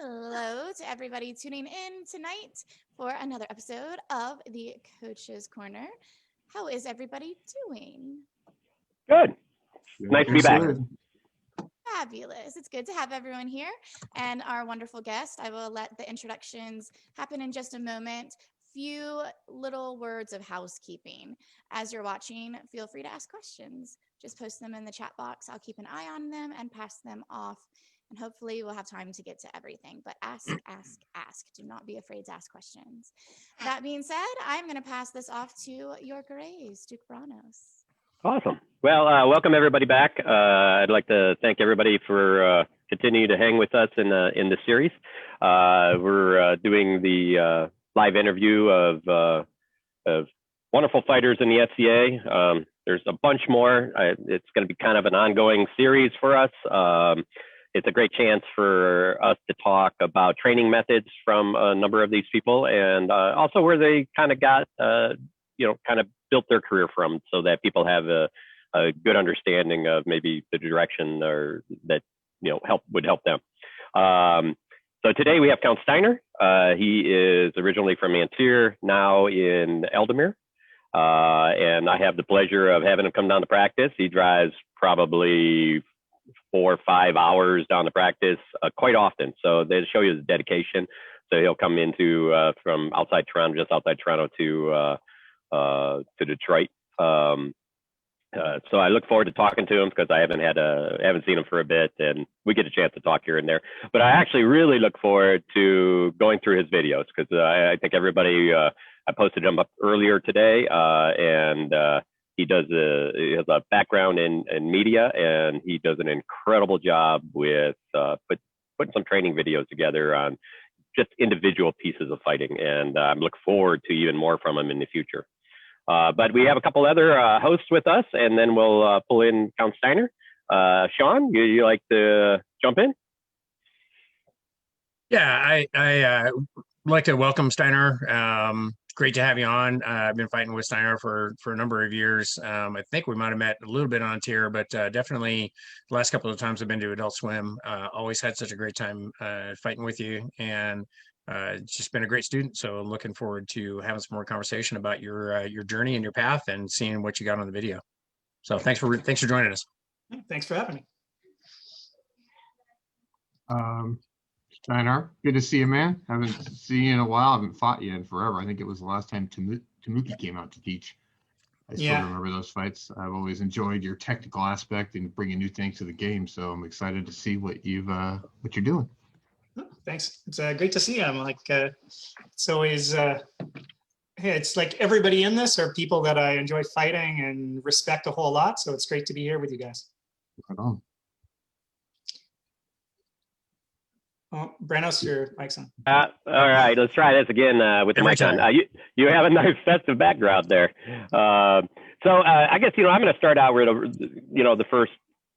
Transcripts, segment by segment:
Hello to everybody tuning in tonight for another episode of the Coach's Corner. How is everybody doing? Good. Nice to be back. Fabulous. It's good to have everyone here and our wonderful guest. I will let the introductions happen in just a moment. Few little words of housekeeping. As you're watching, feel free to ask questions. Just post them in the chat box. I'll keep an eye on them and pass them off. And hopefully we'll have time to get to everything. But ask, ask, ask. Do not be afraid to ask questions. That being said, I'm going to pass this off to your grace, Duke Brannos. Awesome. Well, welcome everybody back. I'd like to thank everybody for continuing to hang with us in the series. We're doing the live interview of wonderful fighters in the FCA. There's a bunch more. It's going to be kind of an ongoing series for us. It's a great chance for us to talk about training methods from a number of these people, and also where they kind of got, kind of built their career from, so that people have a good understanding of maybe the direction or that would help them. So today we have Count Steiner. He is originally from Antier, now in Ealdormere, and I have the pleasure of having him come down to practice. He drives probably 4 or 5 hours down to practice quite often, so they show you the dedication. So he'll come into from outside Toronto, just outside Toronto, to Detroit. So I look forward to talking to him because I haven't seen him for a bit, and we get a chance to talk here and there. But I actually really look forward to going through his videos, because I think everybody, I posted him up earlier today, and he has a background in media, and he does an incredible job with putting some training videos together on just individual pieces of fighting. And I look forward to even more from him in the future. But we have a couple other hosts with us, and then we'll pull in Count Steiner. Sean, you like to jump in? Yeah, I like to welcome Steiner. Great to have you on. I've been fighting with Steiner for a number of years. I think we might have met a little bit on Tier, but definitely the last couple of times I've been to Adult Swim, always had such a great time fighting with you, and just been a great student. So I'm looking forward to having some more conversation about your journey and your path, and seeing what you got on the video. So thanks for joining us. Thanks for having me. Steinar, good to see you, man. Haven't seen you in a while. I haven't fought you in forever. I think it was the last time Tamuki came out to teach. I still remember those fights. I've always enjoyed your technical aspect and bringing new things to the game. So I'm excited to see what you're doing. Thanks. It's great to see you. I'm like, it's always, it's like everybody in this are people that I enjoy fighting and respect a whole lot. So it's great to be here with you guys. Right on. Well, Brannos, your mic's on. All right, let's try this again with the mic on. You have a nice festive background there. So I guess I'm going to start out with the first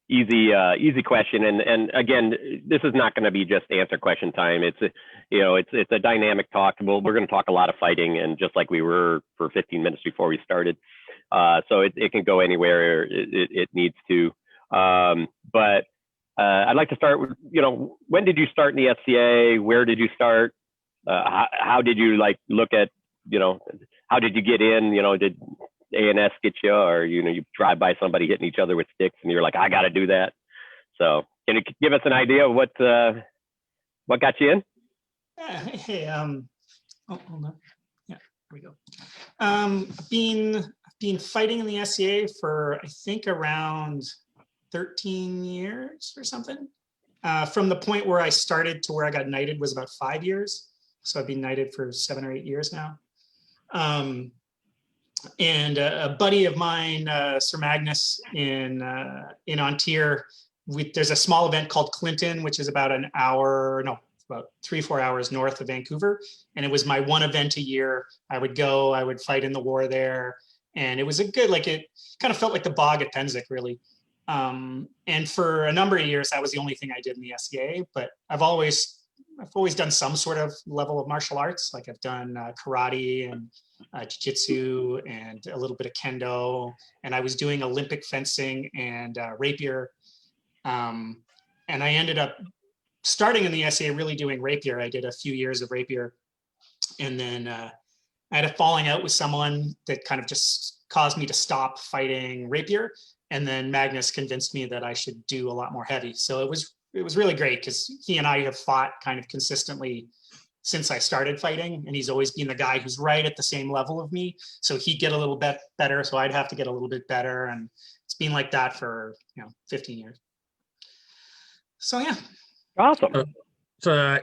easy question, and again, this is not going to be just answer question time. It's a dynamic talk. We're going to talk a lot of fighting, and just like we were for 15 minutes before we started, so it can go anywhere it needs to. But I'd like to start with, when did you start in the FCA? Where did you start? How did you look at, how did you get in? Did ANS get you, or, you drive by somebody hitting each other with sticks and you're like, I got to do that. So can you give us an idea of what got you in? Hey, oh, hold on. Yeah, here we go. Been fighting in the FCA for, I think, around 13 years or something. From the point where I started to where I got knighted was about 5 years. So I've been knighted for 7 or 8 years now. And a buddy of mine, Sir Magnus in Ontario, there's a small event called Clinton, which is about an hour, no, about 3-4 hours north of Vancouver. And it was my one event a year. I would go, I would fight in the war there. And it was a good, like, it kind of felt like the bog at Pennsic, really. And for a number of years, that was the only thing I did in the SCA. But I've always done some sort of level of martial arts. Like I've done karate and jiu-jitsu and a little bit of kendo. And I was doing Olympic fencing and rapier. And I ended up starting in the SCA really doing rapier. I did a few years of rapier. And then I had a falling out with someone that kind of just caused me to stop fighting rapier. And then Magnus convinced me that I should do a lot more heavy. So it was really great because he and I have fought kind of consistently since I started fighting. And he's always been the guy who's right at the same level of me. So he'd get a little bit better. So I'd have to get a little bit better. And it's been like that for 15 years. So yeah. Awesome. So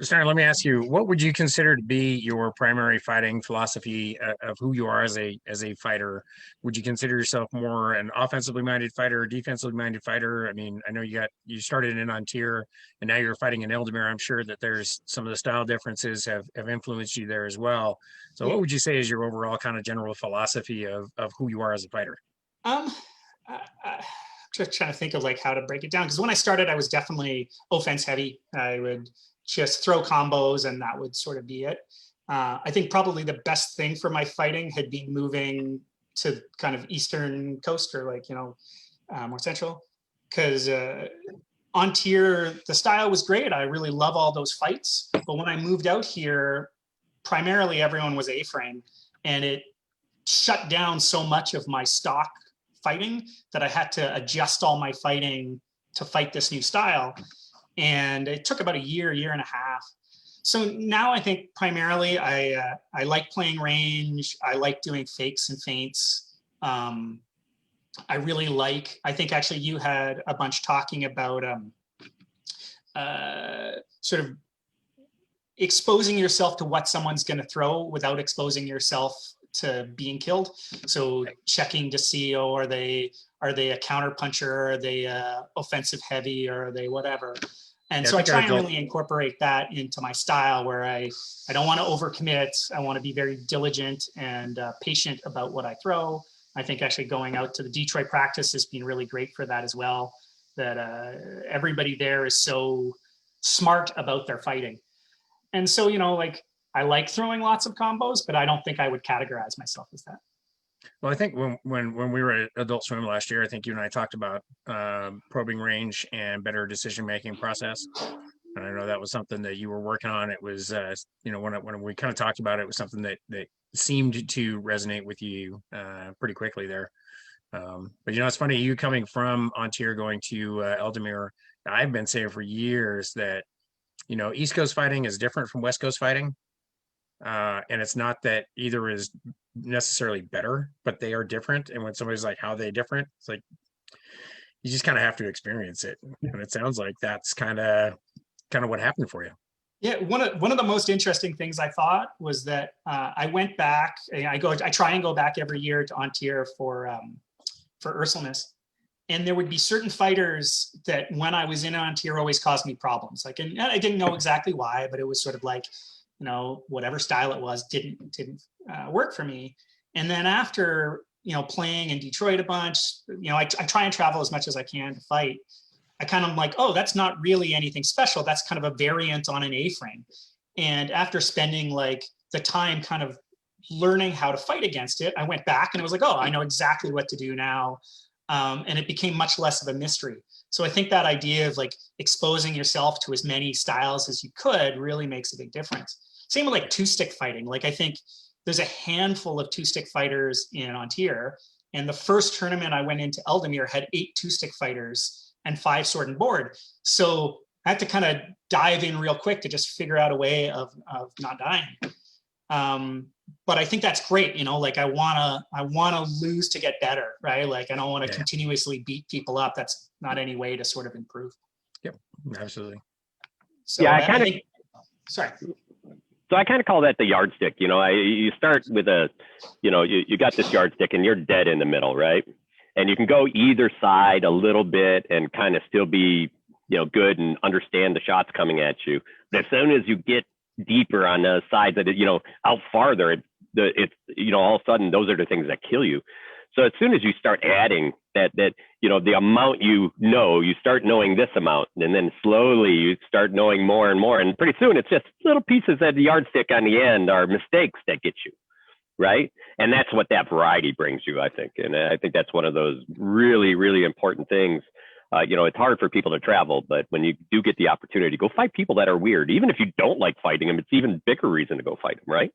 Steiner, let me ask you, what would you consider to be your primary fighting philosophy of who you are as a fighter? Would you consider yourself more an offensively minded fighter, or defensively minded fighter? I mean, I know you started in Ontario and now you're fighting in Ealdormere. I'm sure that there's some of the style differences have influenced you there as well. So what would you say is your overall kind of general philosophy of who you are as a fighter? Just trying to think of like how to break it down, because when I started, I was definitely offense heavy. I would just throw combos and that would sort of be it. I think probably the best thing for my fighting had been moving to kind of Eastern Coast or like, more central, because Ontario, the style was great. I really love all those fights. But when I moved out here, primarily everyone was A-frame, and it shut down so much of my stock fighting that I had to adjust all my fighting to fight this new style. And it took about a year and a half. So now I think primarily I like playing range. I like doing fakes and feints. I really like, I think actually you had a bunch talking about sort of exposing yourself to what someone's going to throw without exposing yourself to being killed. So checking to see, are they a counter puncher? Are they offensive heavy? Or are they whatever? And so I try and really incorporate that into my style, where I don't want to overcommit. I want to be very diligent and patient about what I throw. I think actually going out to the Detroit practice has been really great for that as well, that everybody there is so smart about their fighting. And so, like, I like throwing lots of combos, but I don't think I would categorize myself as that. Well, I think when we were at Adult Swim last year, I think you and I talked about probing range and better decision-making process. And I know that was something that you were working on. It was, when we kind of talked about it, it was something that seemed to resonate with you pretty quickly there. But it's funny, you coming from Ontario going to Ealdormere, I've been saying for years that, East Coast fighting is different from West Coast fighting. And it's not that either is necessarily better, but they are different. And when somebody's like, how are they different? It's like, you just kind of have to experience it. And it sounds like that's kind of what happened for you. Yeah, one of the most interesting things I thought was that I went back. I try and go back every year to Ontario for Ursulmus, and there would be certain fighters that when I was in Ontario always caused me problems. Like, and I didn't know exactly why, but it was sort of like, whatever style it was didn't work for me. And then after playing in Detroit a bunch, I try and travel as much as I can to fight. I kind of like, oh, that's not really anything special. That's kind of a variant on an A-frame. And after spending like the time kind of learning how to fight against it, I went back and it was like, oh, I know exactly what to do now. And it became much less of a mystery. So I think that idea of like exposing yourself to as many styles as you could really makes a big difference. Same with like two-stick fighting. Like I think there's a handful of two-stick fighters in Ontario. And the first tournament I went into Ealdormere had 8 two-stick fighters and 5 sword and board. So I had to kind of dive in real quick to just figure out a way of not dying. But I think that's great, like I wanna lose to get better, right? Like I don't want to continuously beat people up. That's not any way to sort of improve. Yep, absolutely. So yeah, sorry. So I kind of call that the yardstick. You start with you got this yardstick and you're dead in the middle, right? And you can go either side a little bit and kind of still be, good and understand the shots coming at you. But as soon as you get deeper on the sides that, out farther, it's all of a sudden those are the things that kill you. So as soon as you start adding that, the amount you start knowing this amount, and then slowly you start knowing more and more. And pretty soon it's just little pieces of the yardstick on the end are mistakes that get you, right? And that's what that variety brings you, I think. And I think that's one of those really, really important things. It's hard for people to travel, but when you do get the opportunity, go fight people that are weird. Even if you don't like fighting them, it's even bigger reason to go fight them, right?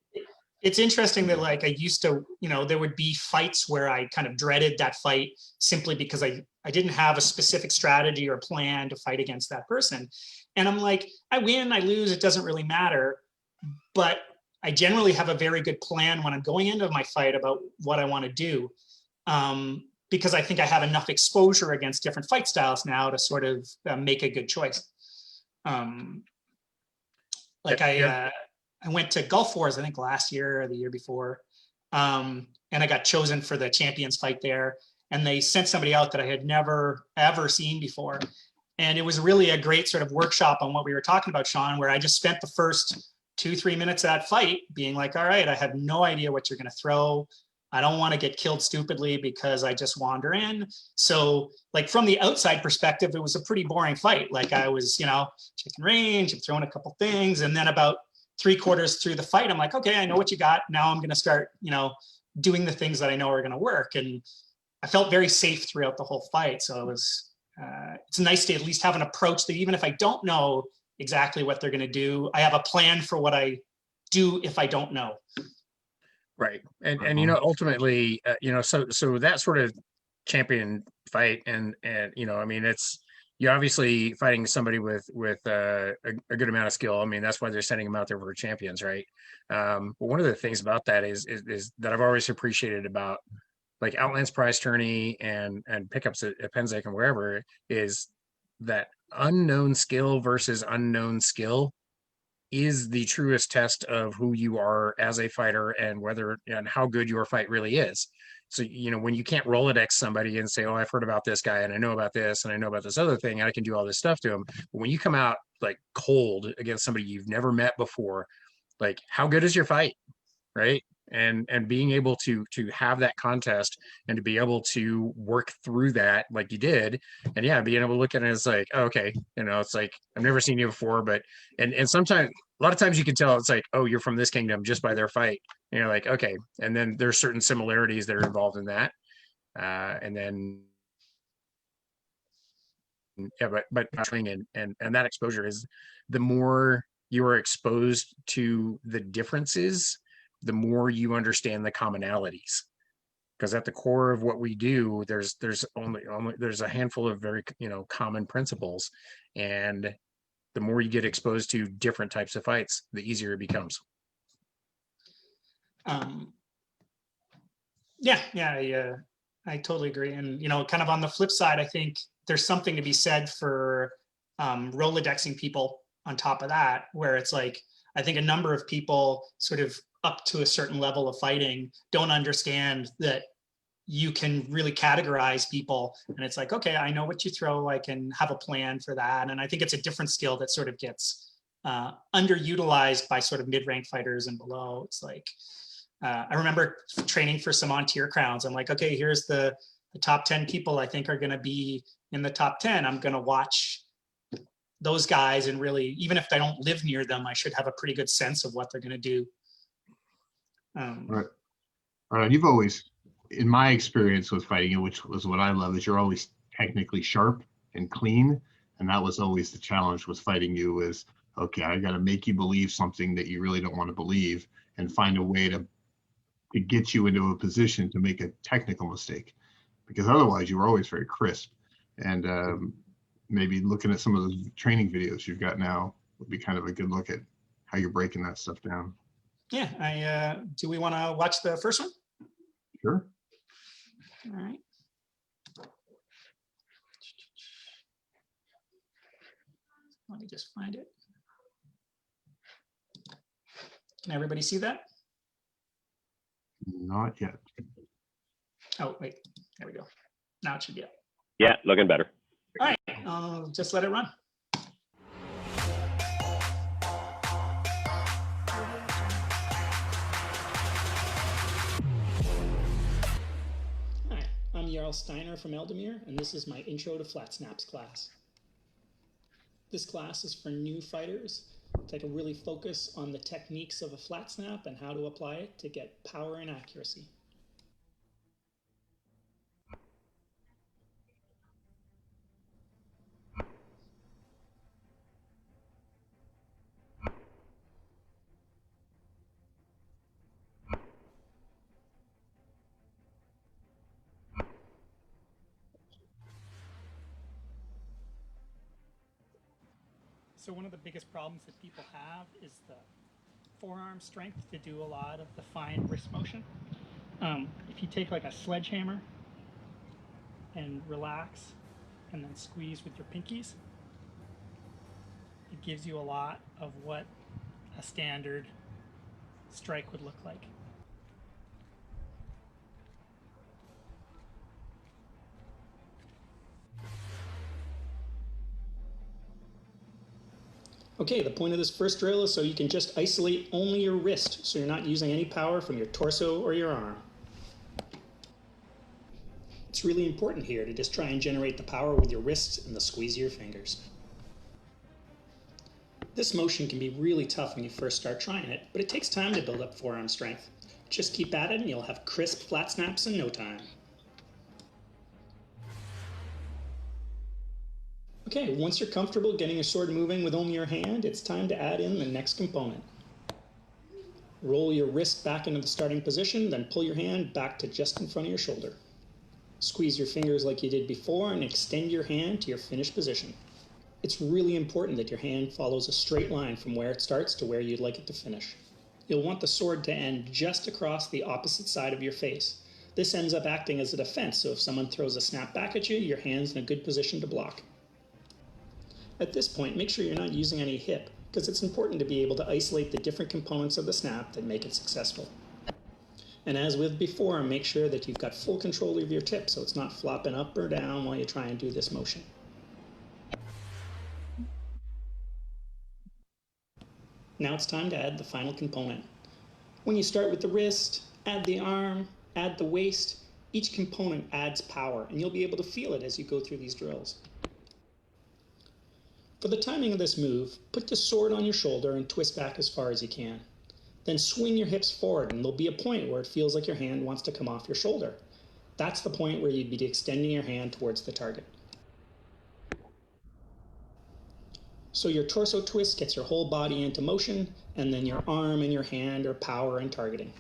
It's interesting that like I used to, there would be fights where I kind of dreaded that fight simply because I didn't have a specific strategy or plan to fight against that person. And I'm like, I win, I lose, it doesn't really matter. But I generally have a very good plan when I'm going into my fight about what I want to do. Because I think I have enough exposure against different fight styles now to sort of make a good choice. I went to Gulf Wars, I think last year or the year before. And I got chosen for the champions fight there. And they sent somebody out that I had never, ever seen before. And it was really a great sort of workshop on what we were talking about, Sean, where I just spent the first 2-3 minutes of that fight being like, all right, I have no idea what you're going to throw. I don't want to get killed stupidly because I just wander in. So like from the outside perspective, it was a pretty boring fight. Like I was, checking range, I'm throwing a couple things. And then about 3/4 through the fight, I'm like, okay, I know what you got. Now I'm going to start, doing the things that I know are going to work. And I felt very safe throughout the whole fight. So it was, it's nice to at least have an approach that even if I don't know exactly what they're going to do, I have a plan for what I do if I don't know. Right. And ultimately, so that sort of champion fight and I mean, you're obviously fighting somebody with a good amount of skill. I mean, that's why they're sending them out there for champions, right? But one of the things about that is that I've always appreciated about like Outlands Prize Tourney and pickups at Pennsic and wherever is that unknown skill versus unknown skill is the truest test of who you are as a fighter and whether and how good your fight really is. So, when you can't Rolodex somebody and say, oh, I've heard about this guy and I know about this and I know about this other thing and I can do all this stuff to him. But when you come out like cold against somebody you've never met before, like how good is your fight? Right. And being able to have that contest and to be able to work through that like you did, and being able to look at it as like, oh, okay, it's like I've never seen you before, but and sometimes a lot of times you can tell it's like, oh, you're from this kingdom just by their fight, and you're like, okay, and then there's certain similarities that are involved in that, and then but training and that exposure is the more you are exposed to the differences, the more you understand the commonalities, because at the core of what we do, there's only there's a handful of very common principles, and the more you get exposed to different types of fights, the easier it becomes. I totally agree. And kind of on the flip side, I think there's something to be said for Rolodexing people on top of that, where it's like I think a number of people sort of up to a certain level of fighting don't understand that you can really categorize people. And it's like, okay, I know what you throw. I can have a plan for that. And I think it's a different skill that sort of gets underutilized by sort of mid-rank fighters and below. It's like, I remember training for some on-tier crowns. I'm like, okay, here's the top 10 people I think are going to be in the top 10. I'm going to watch those guys and really, even if I don't live near them, I should have a pretty good sense of what they're going to do. Right. All right. You've always, in my experience with fighting, which was what I love, is you're always technically sharp and clean. And that was always the challenge with fighting you is, okay, I got to make you believe something that you really don't want to believe and find a way to get you into a position to make a technical mistake, because otherwise you were always very crisp. And maybe looking at some of the training videos you've got now would be kind of a good look at how you're breaking that stuff down. Yeah, do we want to watch the first one? Sure. All right. Let me just find it. Can everybody see that? Not yet. Oh, wait, there we go. Now it should be up. Yeah, looking better. All right, I'll just let it run. Hi, I'm Count Steinarr from Ealdormere, and this is my Intro to Flat Snaps class. This class is for new fighters that can really focus on the techniques of a flat snap and how to apply it to get power and accuracy. So one of the biggest problems that people have is the forearm strength to do a lot of the fine wrist motion. If you take like a sledgehammer and relax and then squeeze with your pinkies, it gives you a lot of what a standard strike would look like. Okay, the point of this first drill is so you can just isolate only your wrist, so you're not using any power from your torso or your arm. It's really important here to just try and generate the power with your wrists and the squeeze of your fingers. This motion can be really tough when you first start trying it, but it takes time to build up forearm strength. Just keep at it and you'll have crisp flat snaps in no time. Okay, once you're comfortable getting your sword moving with only your hand, it's time to add in the next component. Roll your wrist back into the starting position, then pull your hand back to just in front of your shoulder. Squeeze your fingers like you did before and extend your hand to your finished position. It's really important that your hand follows a straight line from where it starts to where you'd like it to finish. You'll want the sword to end just across the opposite side of your face. This ends up acting as a defense, so if someone throws a snap back at you, your hand's in a good position to block. At this point, make sure you're not using any hip, because it's important to be able to isolate the different components of the snap that make it successful. And as with before, make sure that you've got full control of your tip, so it's not flopping up or down while you try and do this motion. Now it's time to add the final component. When you start with the wrist, add the arm, add the waist, each component adds power, and you'll be able to feel it as you go through these drills. For the timing of this move, put the sword on your shoulder and twist back as far as you can. Then swing your hips forward, and there'll be a point where it feels like your hand wants to come off your shoulder. That's the point where you'd be extending your hand towards the target. So your torso twist gets your whole body into motion, and then your arm and your hand are power and targeting.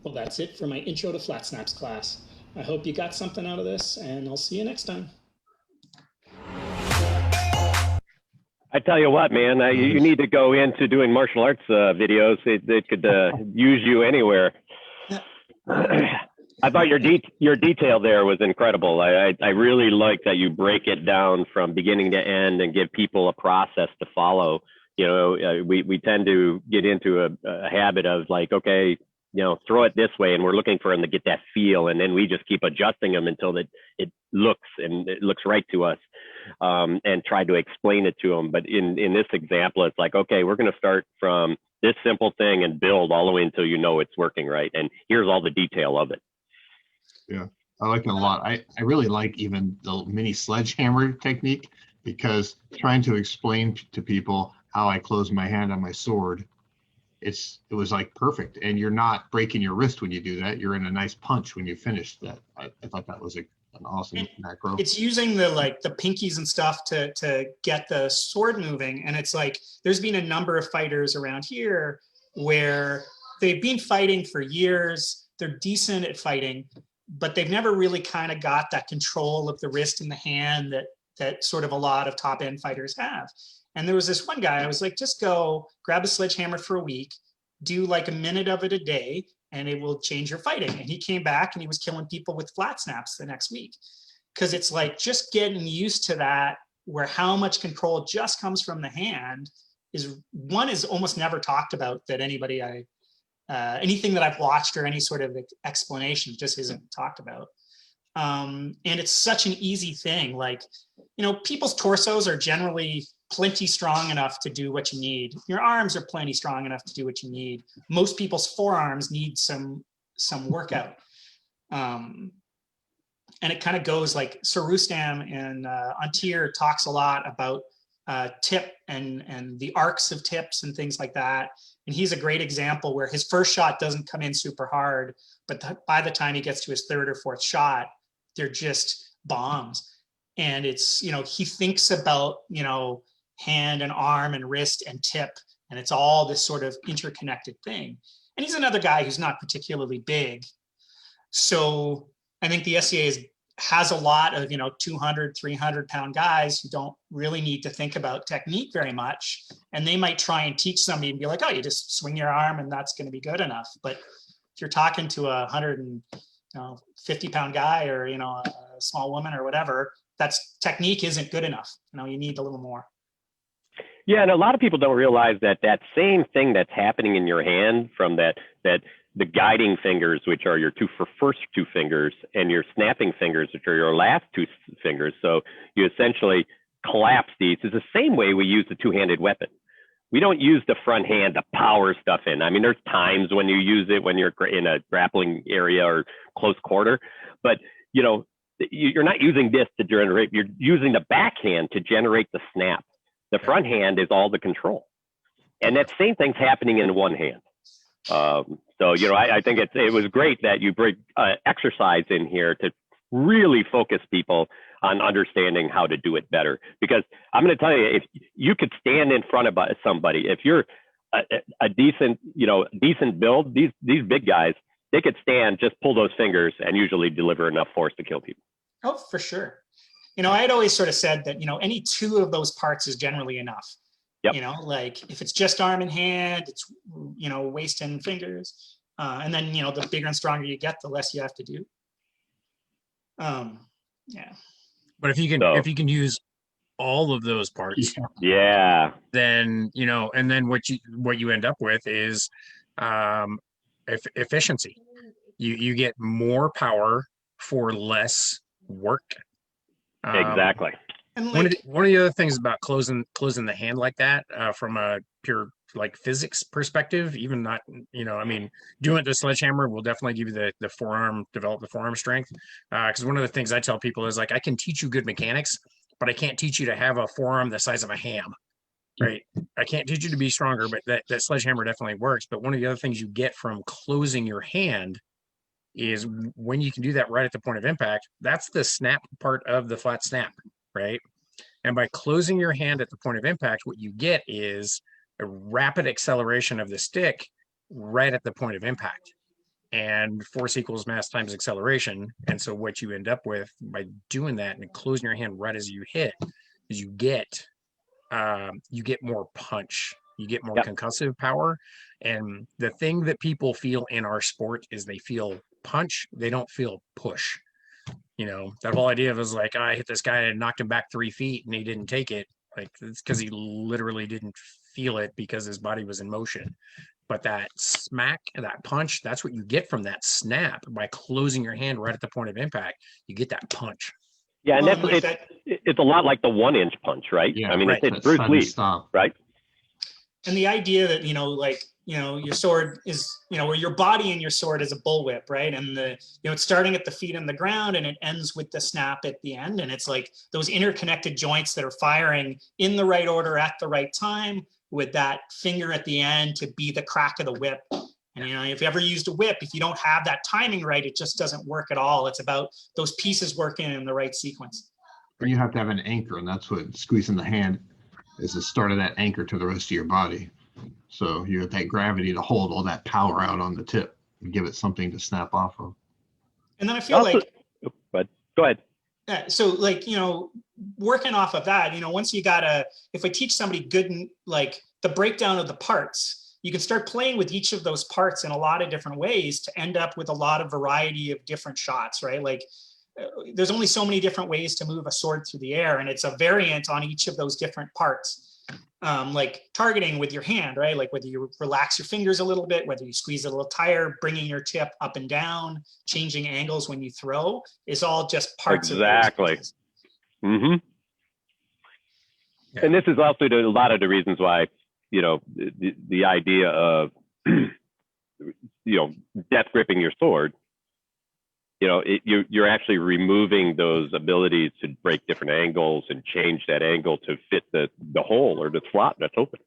Well, that's it for my Intro to Flat Snaps class. I hope you got something out of this, and I'll see you next time. I tell you what, man, you need to go into doing martial arts videos. They could use you anywhere. I thought your detail there was incredible. I really like that you break it down from beginning to end and give people a process to follow. You know, we tend to get into a habit of like, okay, you know, throw it this way, and we're looking for them to get that feel, and then we just keep adjusting them until it looks right to us, and try to explain it to them. But in this example, it's like, okay, we're going to start from this simple thing and build all the way until you know it's working right, and here's all the detail of it. Yeah, I like it a lot. I really like even the mini sledgehammer technique, because trying to explain to people how I close my hand on my sword, it was like perfect. And you're not breaking your wrist when you do that. You're in a nice punch when you finish that. I thought that was an awesome macro. It's using the pinkies and stuff to get the sword moving. And it's like, there's been a number of fighters around here where they've been fighting for years. They're decent at fighting, but they've never really kind of got that control of the wrist and the hand that sort of a lot of top end fighters have. And there was this one guy, I was like, just go grab a sledgehammer for a week, do like a minute of it a day, and it will change your fighting. And he came back and he was killing people with flat snaps the next week. Because it's like just getting used to that where how much control just comes from the hand is almost never talked about, that anybody anything that I've watched or any sort of explanation just isn't talked about. And it's such an easy thing. Like, people's torsos are generally plenty strong enough to do what you need. Your arms are plenty strong enough to do what you need. Most people's forearms need some workout. And it kind of goes like Sir Rustam and Antir talks a lot about tip and the arcs of tips and things like that. And he's a great example where his first shot doesn't come in super hard, but by the time he gets to his third or fourth shot, they're just bombs. And it's, he thinks about, hand and arm and wrist and tip, and it's all this sort of interconnected thing. And he's another guy who's not particularly big. So I think the SCA has a lot of 200, 300 pound guys who don't really need to think about technique very much, and they might try and teach somebody and be like, oh, you just swing your arm and that's going to be good enough. But if you're talking to a 150 pound guy or a small woman or whatever, that's technique isn't good enough. You need a little more. Yeah, and a lot of people don't realize that same thing that's happening in your hand from that the guiding fingers, which are your first two fingers, and your snapping fingers, which are your last two fingers. So you essentially collapse these. Is the same way we use the two-handed weapon. We don't use the front hand to power stuff in. I mean, there's times when you use it when you're in a grappling area or close quarter, but you're not using this to generate. You're using the backhand to generate the snap. The front hand is all the control, and that same thing's happening in one hand. So I think it was great that you bring exercise in here to really focus people on understanding how to do it better. Because I'm going to tell you, if you could stand in front of somebody, if you're a decent build, these big guys, they could stand, just pull those fingers, and usually deliver enough force to kill people. Oh, for sure. I had always sort of said that, any two of those parts is generally enough. Yep. Like if it's just arm and hand, it's, waist and fingers. And then, the bigger and stronger you get, the less you have to do. Yeah. But if you can use all of those parts, yeah, then, and then what you end up with is efficiency. You get more power for less work. Exactly. And one of the other things about closing the hand like that, from a pure physics perspective, even not, doing it the sledgehammer will definitely give you the forearm, develop the forearm strength. Because one of the things I tell people is I can teach you good mechanics, but I can't teach you to have a forearm the size of a ham, right? I can't teach you to be stronger, but that sledgehammer definitely works. But one of the other things you get from closing your hand is when you can do that right at the point of impact, that's the snap part of the flat snap, right? And by closing your hand at the point of impact, what you get is a rapid acceleration of the stick right at the point of impact. And force equals mass times acceleration. And so what you end up with by doing that and closing your hand right as you hit is you get more punch. You get more concussive power. And the thing that people feel in our sport is they feel punch, they don't feel push. That whole idea of is like, I hit this guy and knocked him back 3 feet and he didn't take it. Like, it's because he literally didn't feel it because his body was in motion. But that smack, that punch, that's what you get from that snap. By closing your hand right at the point of impact, you get that punch. Yeah, and it's a lot like the 1-inch punch, right? Yeah, I mean, right. it's Bruce Lee, right? And the idea that, your sword is, where your body and your sword is a bullwhip, right? And it's starting at the feet on the ground and it ends with the snap at the end. And it's like those interconnected joints that are firing in the right order at the right time, with that finger at the end to be the crack of the whip. And, if you ever used a whip, if you don't have that timing right, it just doesn't work at all. It's about those pieces working in the right sequence. And you have to have an anchor, and that's what squeezing the hand is, the start of that anchor to the rest of your body. So you have that gravity to hold all that power out on the tip and give it something to snap off of. And then I feel but go ahead. Yeah, so working off of that, once if I teach somebody good, the breakdown of the parts, you can start playing with each of those parts in a lot of different ways to end up with a lot of variety of different shots, right? there's only so many different ways to move a sword through the air, and it's a variant on each of those different parts. Like targeting with your hand, right? Like whether you relax your fingers a little bit, whether you squeeze it a little tighter, bringing your tip up and down, changing angles when you throw, is all just parts of those Exactly. pieces. Mm-hmm. Yeah. And this is also a lot of the reasons why, you know, the idea of, you know, death gripping your sword, you know, you're actually removing those abilities to break different angles and change that angle to fit the hole or the slot that's open.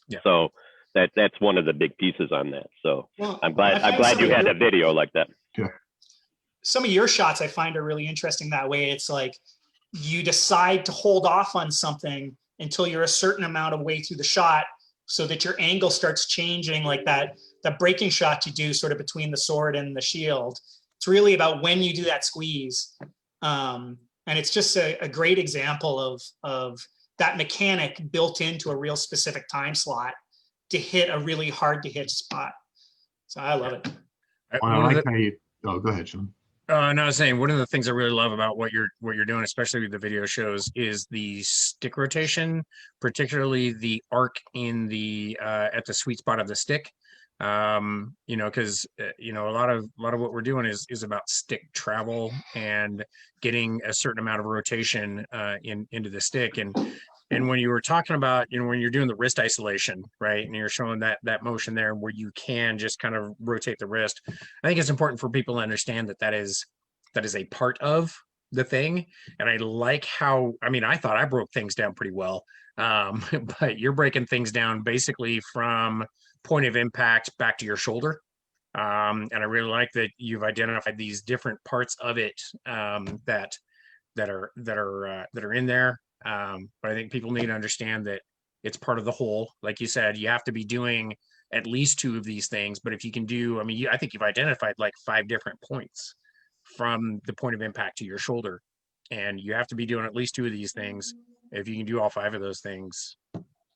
Yeah. So that's one of the big pieces on that. So Well, I'm glad you had that video like that. Some of your shots I find are really interesting that way. It's like you decide to hold off on something until you're a certain amount of way through the shot, so that your angle starts changing, like that breaking shot you do sort of between the sword and the shield. It's really about when you do that squeeze. And it's just a great example of that mechanic built into a real specific time slot to hit a really hard to hit spot. So I love it. I like how you, oh, go ahead, Sean. No, I was saying one of the things I really love about what you're doing, especially with the video shows, is the stick rotation, particularly the arc in the at the sweet spot of the stick. You know, because you know, a lot of what we're doing is about stick travel and getting a certain amount of rotation into the stick. And when you were talking about, you know, when you're doing the wrist isolation, right, and you're showing that motion there where you can just kind of rotate the wrist, I think it's important for people to understand that is a part of the thing. And I like how, I mean, I thought I broke things down pretty well, but you're breaking things down basically from point of impact back to your shoulder. And I really like that you've identified these different parts of it that are in there. But I think people need to understand that it's part of the whole. Like you said, you have to be doing at least 2 of these things. But if you can do, I mean, I think you've identified like 5 different points from the point of impact to your shoulder, and you have to be doing at least 2 of these things. If you can do all 5 of those things,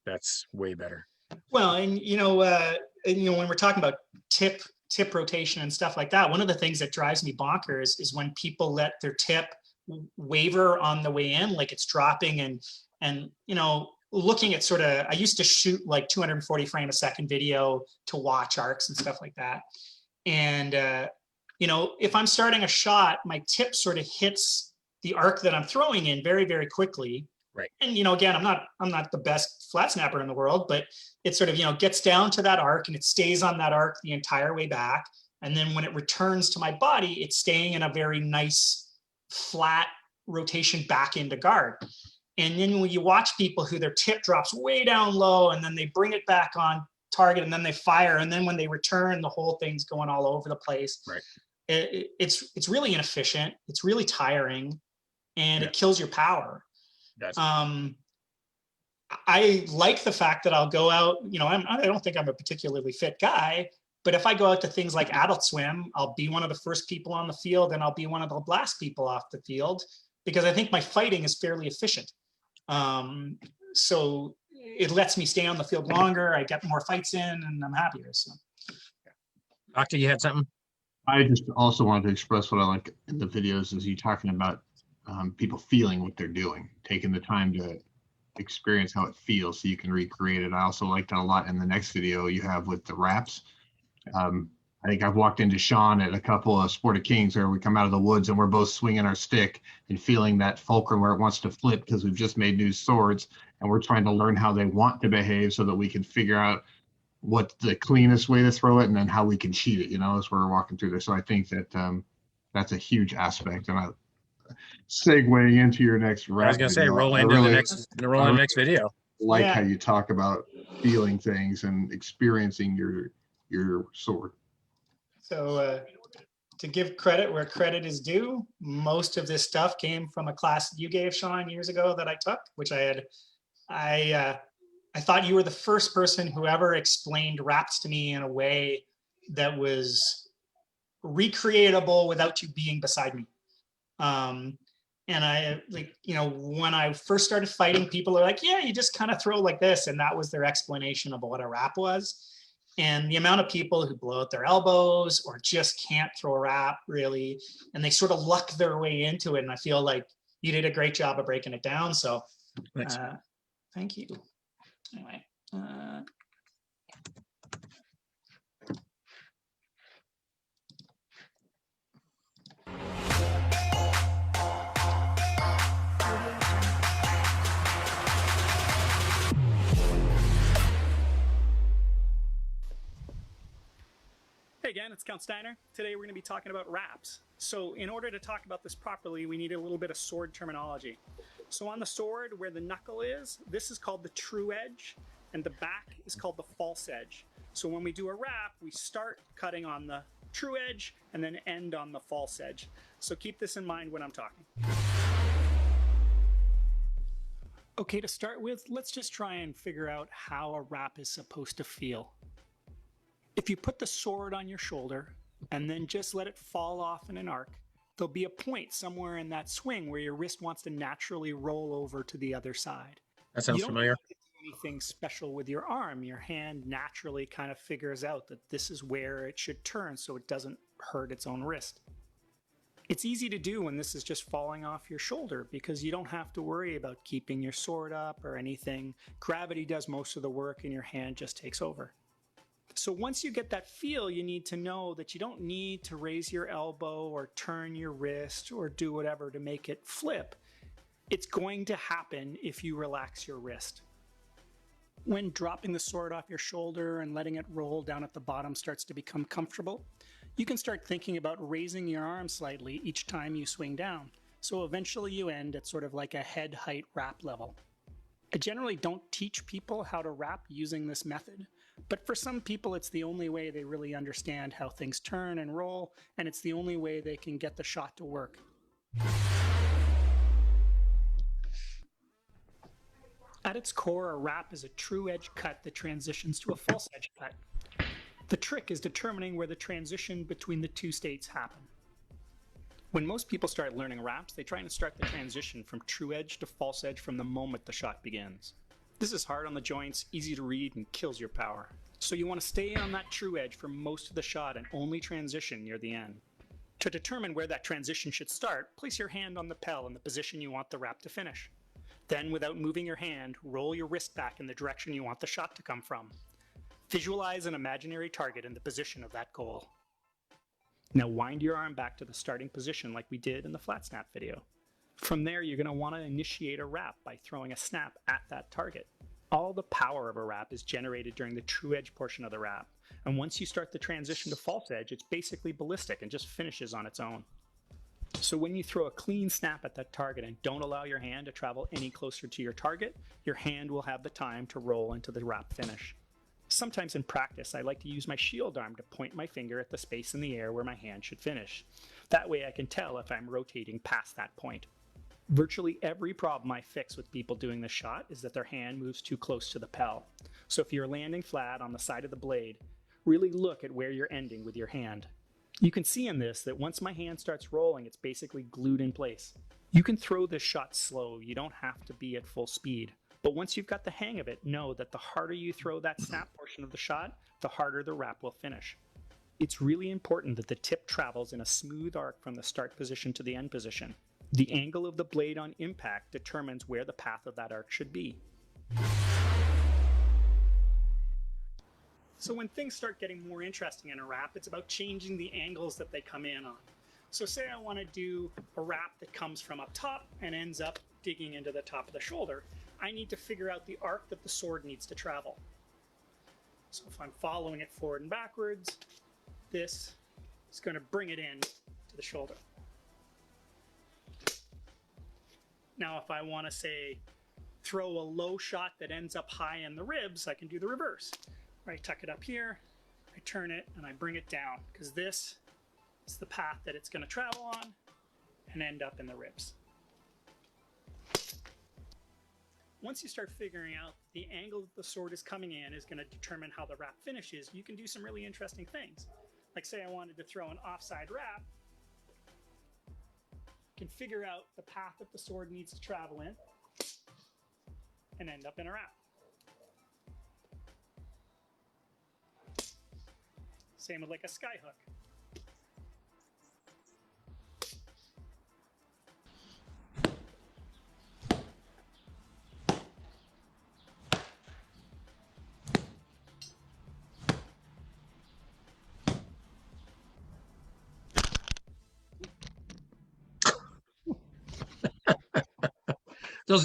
that's way better. Well, and you know, when we're talking about tip rotation and stuff like that, one of the things that drives me bonkers is when people let their tip waver on the way in, like it's dropping, and you know, looking at sort of, I used to shoot like 240 frame a second video to watch arcs and stuff like that. And you know, if I'm starting a shot, my tip sort of hits the arc that I'm throwing in very, very quickly. Right. And you know, again, I'm not the best flat snapper in the world, but it sort of, you know, gets down to that arc and it stays on that arc the entire way back. And then when it returns to my body, it's staying in a very nice flat rotation back into guard. And then when you watch people who their tip drops way down low and then they bring it back on target and then they fire, and then when they return, the whole thing's going all over the place. Right. It's really inefficient. It's really tiring, and it kills your power. I like the fact that I'll go out, you know, I don't think I'm a particularly fit guy, but if I go out to things like Adult Swim, I'll be one of the first people on the field, and I'll be one of the last people off the field, because I think my fighting is fairly efficient. So it lets me stay on the field longer. I get more fights in, and I'm happier. So, Octa, you had something? I just also wanted to express what I like in the videos is you talking about people feeling what they're doing, taking the time to experience how it feels so you can recreate it. I also liked that a lot in the next video you have with the wraps. I think I've walked into Sean at a couple of Sport of Kings where we come out of the woods and we're both swinging our stick and feeling that fulcrum where it wants to flip because we've just made new swords and we're trying to learn how they want to behave so that we can figure out what's the cleanest way to throw it and then how we can cheat it, you know, as we're walking through this. So I think that that's a huge aspect. And I segueing into your next wrap. I was gonna say roll into the next video. Like how you talk about feeling things and experiencing your sword. So to give credit where credit is due, most of this stuff came from a class you gave, Sean, years ago that I took, which I thought you were the first person who ever explained wraps to me in a way that was recreatable without you being beside me. And I, like, you know, when I first started fighting, people are like, yeah, you just kind of throw like this. And that was their explanation of what a wrap was. And the amount of people who blow out their elbows or just can't throw a wrap really, and they sort of luck their way into it. And I feel like you did a great job of breaking it down. So Thanks. thank you. Anyway. Hey again, it's Count Steiner. Today we're going to be talking about wraps. So in order to talk about this properly, we need a little bit of sword terminology. So on the sword, where the knuckle is, this is called the true edge, and the back is called the false edge. So when we do a wrap, we start cutting on the true edge and then end on the false edge. So keep this in mind when I'm talking. Okay, to start with, let's just try and figure out how a wrap is supposed to feel. If you put the sword on your shoulder and then just let it fall off in an arc, there'll be a point somewhere in that swing where your wrist wants to naturally roll over to the other side. That sounds familiar. You don't have to do anything special with your arm. Your hand naturally kind of figures out that this is where it should turn so it doesn't hurt its own wrist. It's easy to do when this is just falling off your shoulder because you don't have to worry about keeping your sword up or anything. Gravity does most of the work and your hand just takes over. So once you get that feel, you need to know that you don't need to raise your elbow or turn your wrist or do whatever to make it flip. It's going to happen if you relax your wrist. When dropping the sword off your shoulder and letting it roll down at the bottom starts to become comfortable, you can start thinking about raising your arm slightly each time you swing down. So eventually you end at sort of like a head height wrap level. I generally don't teach people how to wrap using this method, but for some people it's the only way they really understand how things turn and roll, and it's the only way they can get the shot to work. At its core, a wrap is a true edge cut that transitions to a false edge cut. The trick is determining where the transition between the two states happen. When most people start learning wraps, they try to start the transition from true edge to false edge from the moment the shot begins. This is hard on the joints, easy to read, and kills your power. So you want to stay on that true edge for most of the shot and only transition near the end. To determine where that transition should start, place your hand on the pel in the position you want the wrap to finish. Then, without moving your hand, roll your wrist back in the direction you want the shot to come from. Visualize an imaginary target in the position of that goal. Now wind your arm back to the starting position like we did in the flat snap video. From there, you're going to want to initiate a wrap by throwing a snap at that target. All the power of a wrap is generated during the true edge portion of the wrap, and once you start the transition to false edge, it's basically ballistic and just finishes on its own. So when you throw a clean snap at that target and don't allow your hand to travel any closer to your target, your hand will have the time to roll into the wrap finish. Sometimes in practice, I like to use my shield arm to point my finger at the space in the air where my hand should finish. That way I can tell if I'm rotating past that point. Virtually every problem I fix with people doing this shot is that their hand moves too close to the pel. So if you're landing flat on the side of the blade, really look at where you're ending with your hand. You can see in this that once my hand starts rolling, it's basically glued in place. You can throw this shot slow, you don't have to be at full speed. But once you've got the hang of it, know that the harder you throw that snap portion of the shot, the harder the wrap will finish. It's really important that the tip travels in a smooth arc from the start position to the end position. The angle of the blade on impact determines where the path of that arc should be. So when things start getting more interesting in a wrap, it's about changing the angles that they come in on. So say I want to do a wrap that comes from up top and ends up digging into the top of the shoulder. I need to figure out the arc that the sword needs to travel. So if I'm following it forward and backwards, this is going to bring it in to the shoulder. Now if I want to say throw a low shot that ends up high in the ribs, I can do the reverse. I tuck it up here, I turn it, and I bring it down because this is the path that it's going to travel on and end up in the ribs. Once you start figuring out the angle that the sword is coming in is going to determine how the wrap finishes, you can do some really interesting things. Like say I wanted to throw an offside wrap, I can figure out the path that the sword needs to travel in and end up in a wrap. Same with like a sky hook.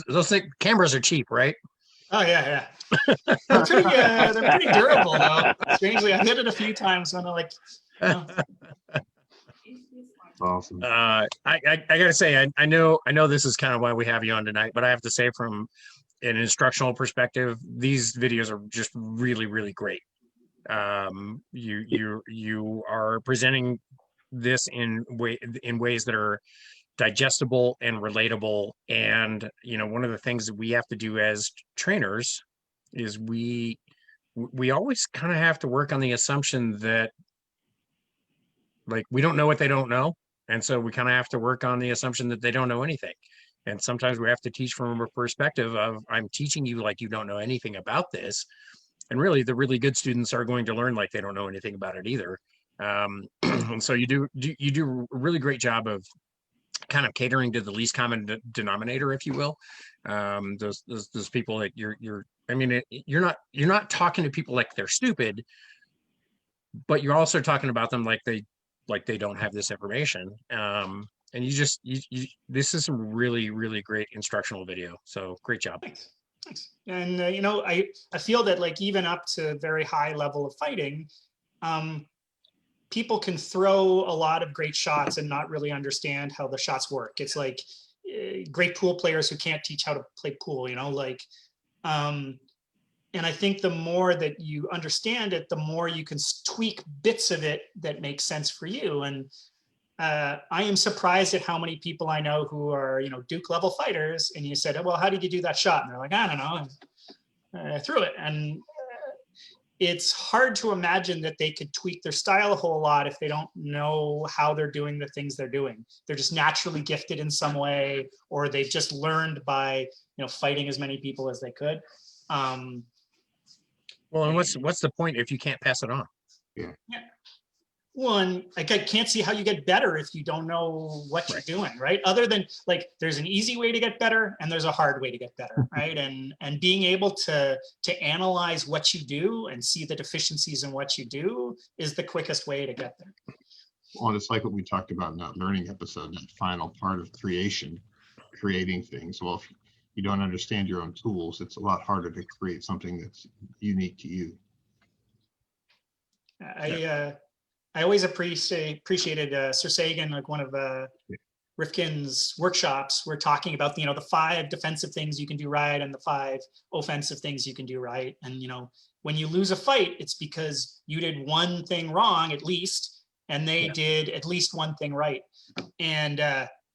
Those cameras are cheap, right? Oh yeah, yeah. They're pretty durable though. Strangely, I've hit it a few times when I like. You know. Awesome. I gotta say, I know this is kind of why we have you on tonight, but I have to say, from an instructional perspective, these videos are just really, really great. You are presenting this in ways that are digestible and relatable. And one of the things that we have to do as trainers is we always kind of have to work on the assumption that, like, we don't know what they don't know, and so we kind of have to work on the assumption that they don't know anything. And sometimes we have to teach from a perspective of, I'm teaching you like you don't know anything about this. And really, the really good students are going to learn like they don't know anything about it either. And so you do a really great job of kind of catering to the least common denominator, if you will. Those people that you're not talking to people like they're stupid, but you're also talking about them like they don't have this information. And this is some really, really great instructional video. So great job. Thanks. Thanks. And I feel that, like, even up to very high level of fighting, people can throw a lot of great shots and not really understand how the shots work. It's like great pool players who can't teach how to play pool, and I think the more that you understand it, the more you can tweak bits of it that make sense for you. And I am surprised at how many people I know who are, Duke level fighters, and you said, well, how did you do that shot? And they're like, I don't know, I threw it. And it's hard to imagine that they could tweak their style a whole lot if they don't know how they're doing the things they're doing. They're just naturally gifted in some way, or they've just learned by, fighting as many people as they could. Well, and what's the point if you can't pass it on? Yeah. One, I can't see how you get better if you don't know what you're doing, right? Other than, like, there's an easy way to get better and there's a hard way to get better, right? And being able to analyze what you do and see the deficiencies in what you do is the quickest way to get there. Well, it's like what we talked about in that learning episode, that final part of creating things. Well, if you don't understand your own tools, it's a lot harder to create something that's unique to you. I always appreciated Sir Sagan, like one of Rifkin's workshops. We're talking about the 5 defensive things you can do right and the 5 offensive things you can do right. And when you lose a fight, it's because you did one thing wrong at least, and they did at least one thing right. And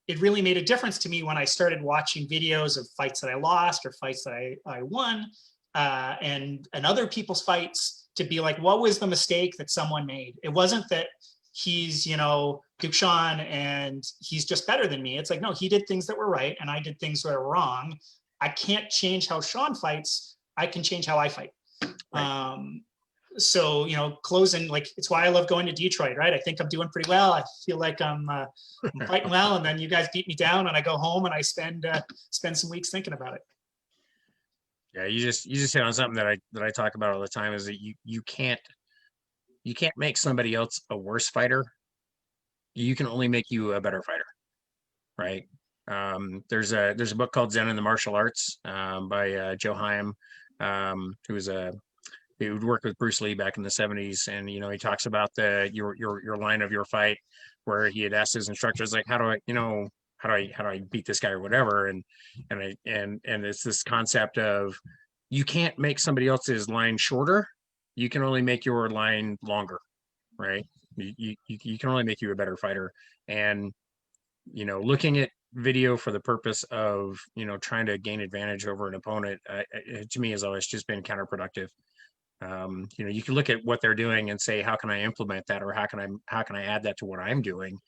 it really made a difference to me when I started watching videos of fights that I lost or fights that I won, and other people's fights, to be like, what was the mistake that someone made? It wasn't that he's, Duke Sean and he's just better than me. It's like, no, he did things that were right and I did things that were wrong. I can't change how Sean fights. I can change how I fight. Right. So, closing, like, it's why I love going to Detroit, right? I think I'm doing pretty well. I feel like I'm fighting well, and then you guys beat me down and I go home and I spend some weeks thinking about it. Yeah, you just hit on something that I talk about all the time, is that you can't make somebody else a worse fighter. You can only make you a better fighter, right? There's a book called Zen in the Martial Arts by Joe Hyam, who would work with Bruce Lee back in the 70s, and he talks about your line of your fight, where he had asked his instructors, like, how do I beat this guy or whatever, and it's this concept of, you can't make somebody else's line shorter, you can only make your line longer, right? You can only make you a better fighter. And looking at video for the purpose of trying to gain advantage over an opponent, to me, has always just been counterproductive. You can look at what they're doing and say, how can I implement that, or how can I add that to what I'm doing?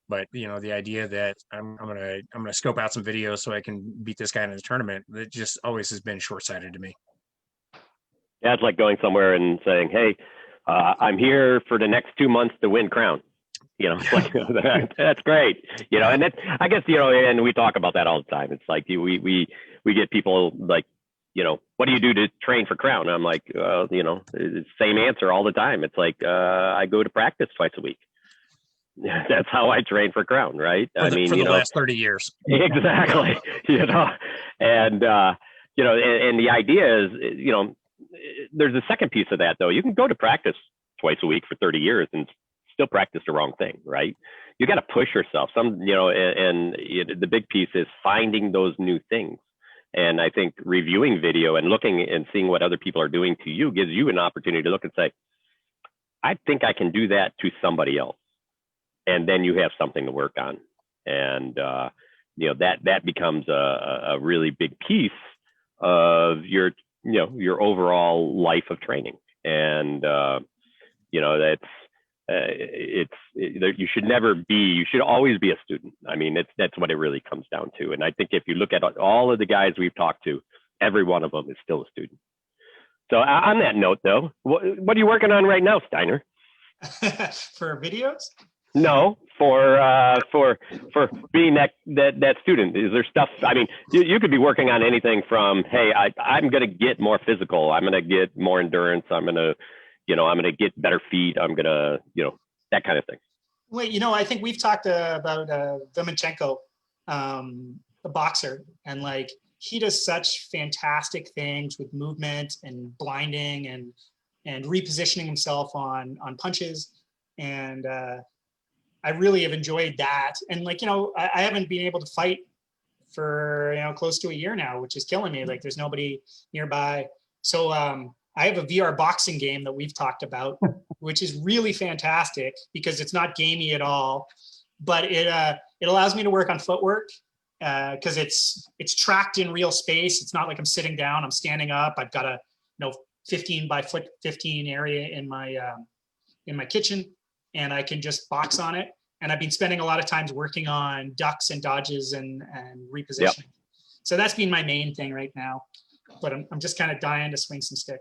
But the idea that I'm gonna scope out some videos so I can beat this guy in the tournament, that just always has been short-sighted to me. Yeah, it's like going somewhere and saying, hey, I'm here for the next 2 months to win crown. Like, that's great. And that's, I guess, and we talk about that all the time. It's like we get people like, what do you do to train for crown? And I'm like, it's same answer all the time. It's like, I go to practice twice a week. That's how I train for crown, right? For the last 30 years. Exactly. And, and the idea is, there's a second piece of that though. You can go to practice twice a week for 30 years and still practice the wrong thing, right? You got to push yourself. The big piece is finding those new things. And I think reviewing video and looking and seeing what other people are doing to you gives you an opportunity to look and say, I think I can do that to somebody else. And then you have something to work on. And, that becomes a really big piece of your overall life of training. And, you should always be a student. I mean, that's what it really comes down to. And I think if you look at all of the guys we've talked to, every one of them is still a student. So on that note though, what are you working on right now, Steiner? For videos? No, for being that student. Is there stuff? I mean, you could be working on anything from, hey, I'm going to get more physical. I'm going to get more endurance. I'm going to get better feet. I'm going to, that kind of thing. Wait, I think we've talked about Vomachenko, a boxer, and like he does such fantastic things with movement and blinding and repositioning himself on punches. And I really have enjoyed that. And like, I haven't been able to fight for, close to a year now, which is killing me. Like there's nobody nearby. So I have a VR boxing game that we've talked about, which is really fantastic because it's not gamey at all, but it allows me to work on footwork because it's tracked in real space. It's not like I'm sitting down, I'm standing up. I've got a 15 by 15 area in my kitchen, and I can just box on it. And I've been spending a lot of times working on ducks and dodges and repositioning. Yep. So that's been my main thing right now, but I'm just kind of dying to swing some stick.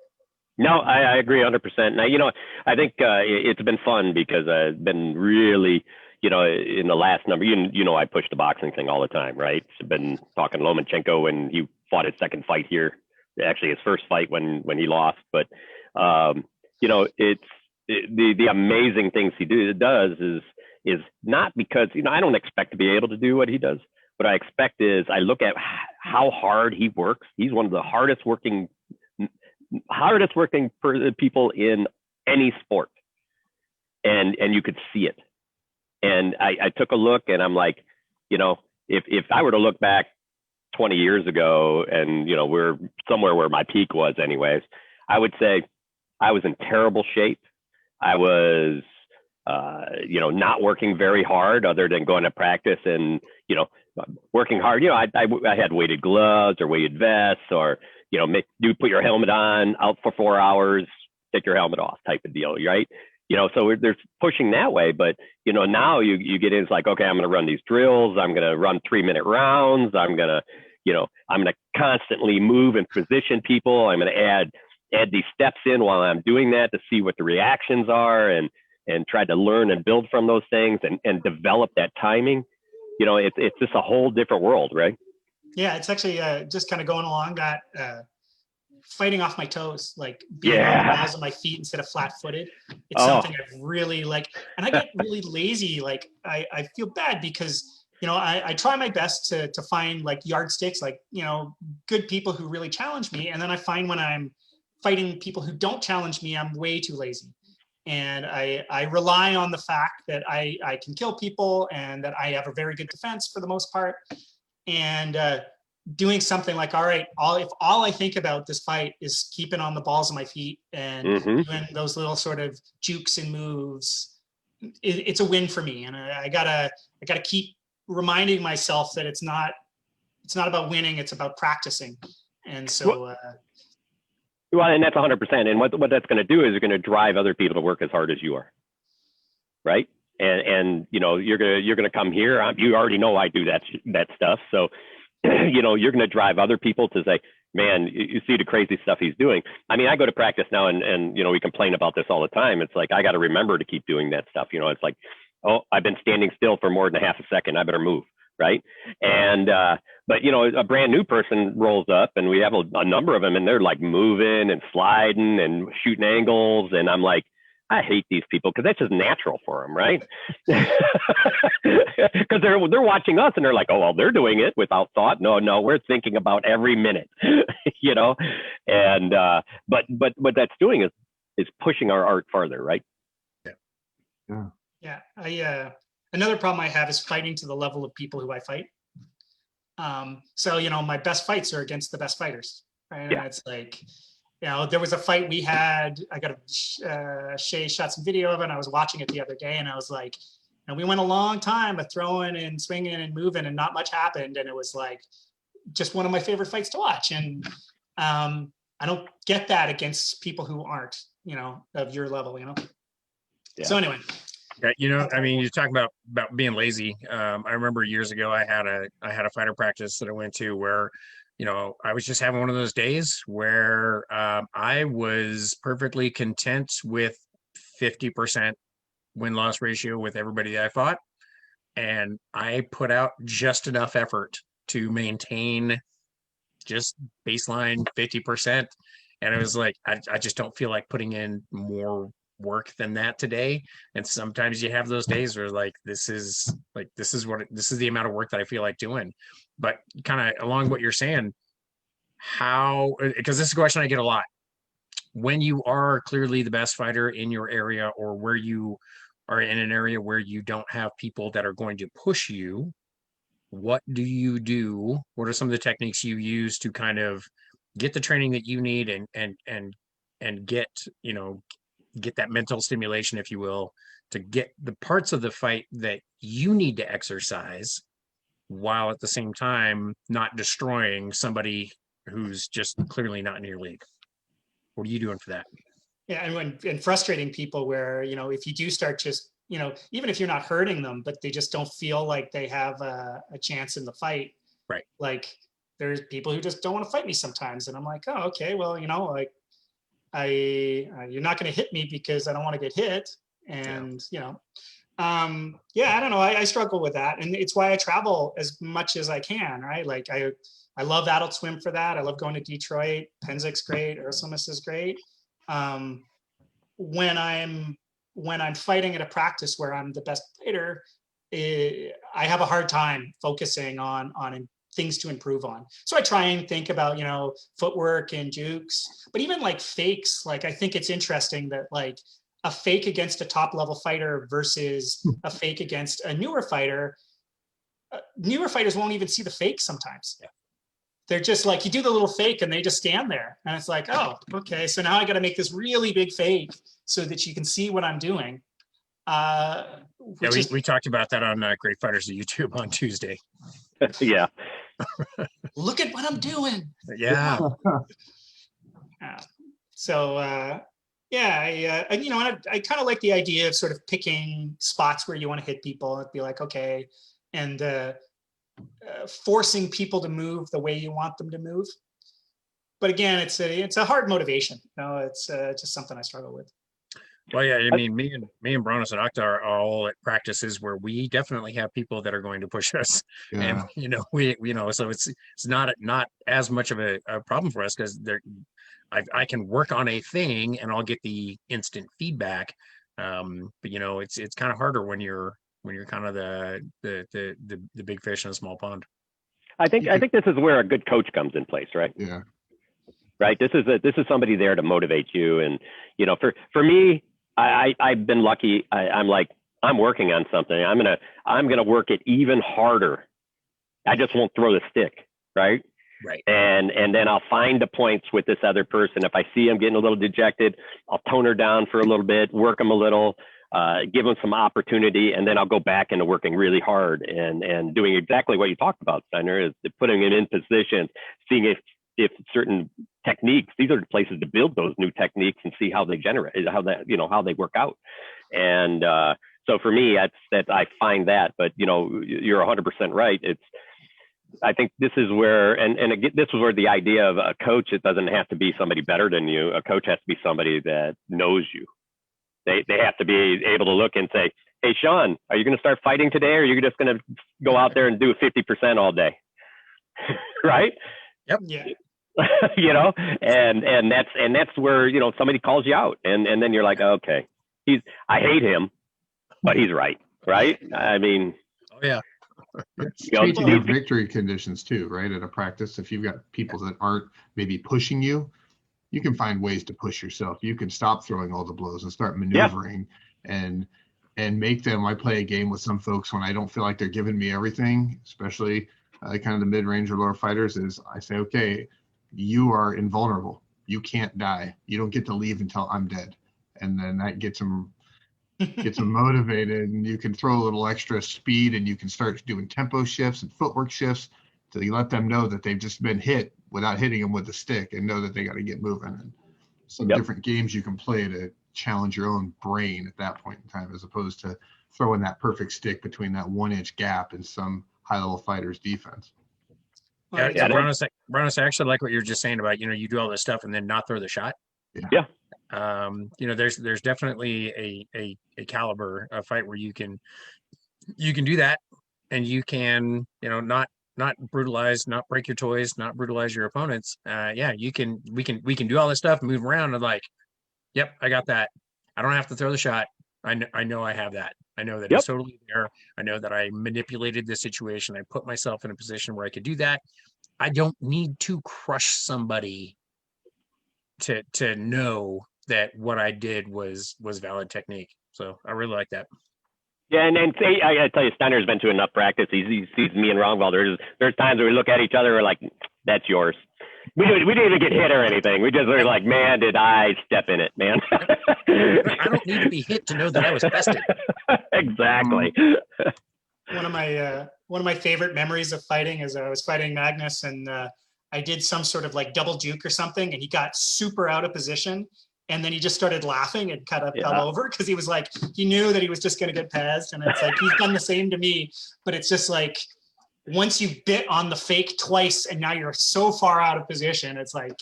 No, I agree 100%. Now, I think it's been fun because I've been really, in the last number, I push the boxing thing all the time, right? I've been talking to Lomachenko when he fought his second fight here, actually his first fight when he lost. But, it's the amazing things he does is not because, I don't expect to be able to do what he does. What I expect is I look at how hard he works. He's one of the hardest working people in any sport, and you could see it. And I took a look, and I'm like, if I were to look back 20 years ago, and we're somewhere where my peak was, anyways, I would say I was in terrible shape. I was, not working very hard, other than going to practice and working hard. I had weighted gloves or weighted vests, or you put your helmet on, out for 4 hours, take your helmet off type of deal, right? So there's pushing that way, but now you get in, it's like, okay, I'm going to run these drills. I'm going to run 3-minute rounds. I'm going to constantly move and position people. I'm going to add these steps in while I'm doing that to see what the reactions are and try to learn and build from those things and develop that timing. It's just a whole different world, right? Yeah, it's actually just kind of going along that fighting off my toes, like being on the balls of my feet instead of flat-footed. It's something I've really like, and I get really lazy. Like I feel bad because I try my best to find like yardsticks, like good people who really challenge me, and then I find when I'm fighting people who don't challenge me, I'm way too lazy. And I rely on the fact that I can kill people and that I have a very good defense for the most part. And doing something like, if all I think about this fight is keeping on the balls of my feet and doing those little sort of jukes and moves, it's a win for me. And I gotta keep reminding myself that it's not about winning, it's about practicing. And so. Well, and that's 100%. And what that's going to do is you're going to drive other people to work as hard as you are, right? And you're going to come here. You already know I do that stuff. So, you're going to drive other people to say, man, you see the crazy stuff he's doing. I mean, I go to practice now and we complain about this all the time. It's like, I got to remember to keep doing that stuff. It's like, oh, I've been standing still for more than a half a second. I better move. Right. And, but a brand new person rolls up, and we have a number of them, and they're like moving and sliding and shooting angles. And I'm like, I hate these people, because that's just natural for them, right? Because they're watching us, and they're like, oh, well, they're doing it without thought. No, we're thinking about every minute, And but what that's doing is pushing our art farther, right? Yeah. Another problem I have is fighting to the level of people who I fight. So my best fights are against the best fighters, right? Yeah. And it's like, there was a fight we had. I got Shay shot some video of it, and I was watching it the other day, and I was like, and we went a long time of throwing and swinging and moving, and not much happened. And it was like just one of my favorite fights to watch. And I don't get that against people who aren't, of your level, Yeah. So anyway. Yeah, I mean, you talk about being lazy. I remember years ago, I had a fighter practice that I went to where, I was just having one of those days where I was perfectly content with 50% win-loss ratio with everybody that I fought. And I put out just enough effort to maintain just baseline 50%. And it was like, I just don't feel like putting in more work than that today. And sometimes you have those days where this is the amount of work that I feel like doing. But kind of along what you're saying, because this is a question I get a lot. When you are clearly the best fighter in your area, or where you are in an area where you don't have people that are going to push you, what do you do? What are some of the techniques you use to kind of get the training that you need and get that mental stimulation, if you will, to get the parts of the fight that you need to exercise, while at the same time not destroying somebody who's just clearly not in your league? What are you doing for that? Yeah, and frustrating people where, if you do start just, even if you're not hurting them, but they just don't feel like they have a chance in the fight. Right. Like, there's people who just don't want to fight me sometimes. And I'm like, oh, okay, well, you're not going to hit me because I don't want to get hit. And, I don't know. I struggle with that. And it's why I travel as much as I can, right? Like I love Adult Swim for that. I love going to Detroit. Penzic's great. Ursulmus is great. When I'm fighting at a practice where I'm the best fighter, I have a hard time focusing on things to improve on. So I try and think about, footwork and jukes, but even like fakes. Like, I think it's interesting that like a fake against a top level fighter versus a fake against a newer fighter, newer fighters won't even see the fake sometimes. Yeah. They're just like, you do the little fake and they just stand there. And it's like, oh, okay. So now I got to make this really big fake so that you can see what I'm doing. We talked about that on Great Fighters of YouTube on Tuesday. Yeah. Look at what I'm doing. Yeah. I kind of like the idea of sort of picking spots where you want to hit people and be like, okay, and forcing people to move the way you want them to move. But again, it's a hard motivation. It's just something I struggle with. Well, yeah, I mean, me and Brannos and Octa are all at practices where we definitely have people that are going to push us, and so it's not as much of a problem for us, because I can work on a thing and I'll get the instant feedback, but it's kind of harder when you're kind of the big fish in a small pond. I think this is where a good coach comes in place, right? Yeah. Right. This is somebody there to motivate you, and for me, I've been lucky. I'm working on something. I'm gonna work it even harder. I just won't throw the stick, right? Right. And then I'll find the points with this other person. If I see them getting a little dejected, I'll tone her down for a little bit, work them a little, give them some opportunity, and then I'll go back into working really hard and doing exactly what you talked about, Steiner, is putting it in position, seeing if certain techniques, these are the places to build those new techniques and see how they how they work out. And so for me, that's I find that, but you're 100% right. I think this is where, and again, this is where the idea of a coach, it doesn't have to be somebody better than you. A coach has to be somebody that knows you. They have to be able to look and say, hey, Sean, are you going to start fighting today, or are you just going to go out there and do 50% all day? Right? Yep. Yeah. You know, and that's where, you know, somebody calls you out, and then you're like, okay, I hate him, but he's right. I mean, Oh yeah. It's You know, changing your victory conditions too, right? At a practice, if you've got people that aren't maybe pushing you, you can find ways to push yourself. You can stop throwing all the blows and start maneuvering and make them. I play a game with some folks when I don't feel like they're giving me everything, especially kind of the mid-range or lower fighters, is I say, okay, you are invulnerable. You can't die. You don't get to leave until I'm dead. And then that gets them motivated, and you can throw a little extra speed, and you can start doing tempo shifts and footwork shifts till you let them know that they've just been hit without hitting them with the stick, and know that they got to get moving. And some different games you can play to challenge your own brain at that point in time, as opposed to throwing that perfect stick between that 1-inch gap in some high-level fighter's defense. Yeah, Brannos, I actually like what you're just saying about, you know, you do all this stuff and then not throw the shot. Yeah. You know, there's definitely a caliber of fight where you can do that, and you can, you know, not brutalize, not break your toys, not brutalize your opponents. Yeah, we can do all this stuff, move around, and like, yep, I got that. I don't have to throw the shot. I know I have that. I know that it's totally there. I know that I manipulated the situation. I put myself in a position where I could do that. I don't need to crush somebody to know that what I did was valid technique. So I really like that. Yeah, and I gotta tell you, Steiner's been to enough practice. He sees me and Rongwald. There's times where we look at each other, we're like, "That's yours." We didn't even get hit or anything. We just were like, "Man, did I step in it, man?" I don't need to be hit to know that I was bested. Exactly. One of my favorite memories of fighting is I was fighting Magnus, and I did some sort of like double juke or something, and he got super out of position. And then he just started laughing and kind of fell over, because he was like, he knew that he was just going to get passed. And it's like, he's done the same to me, but it's just like, once you bit on the fake twice and now you're so far out of position, it's like,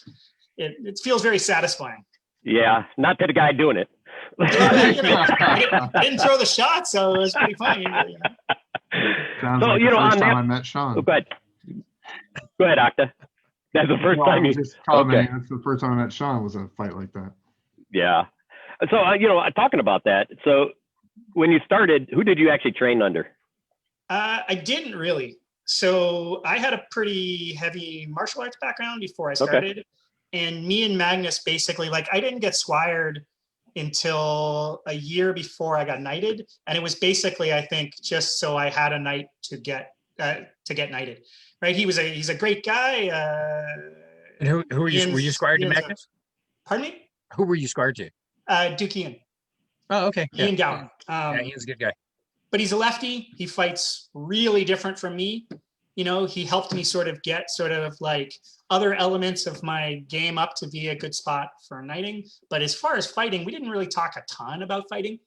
it feels very satisfying. Yeah, not to the guy doing it. You know, I didn't throw the shot, so it was pretty funny. You know. Sounds like the first time I met Sean. Go ahead, Octa. That's the first time you. Just commenting, that's the first time I met Sean was a fight like that. Yeah. So, you know, talking about that. So when you started, who did you actually train under? I didn't really. So I had a pretty heavy martial arts background before I started. And me and Magnus basically, like, I didn't get swired until a year before I got knighted. And it was basically, I think, just so I had a knight to get knighted. Right? He's a great guy. And who were you squired to, Magnus? Pardon me? Who were you squired to? Duke Ian. Oh, okay. Ian Gowan. Yeah, Ian's a good guy. But he's a lefty. He fights really different from me. You know, he helped me sort of get sort of like other elements of my game up to be a good spot for knighting. But as far as fighting, we didn't really talk a ton about fighting.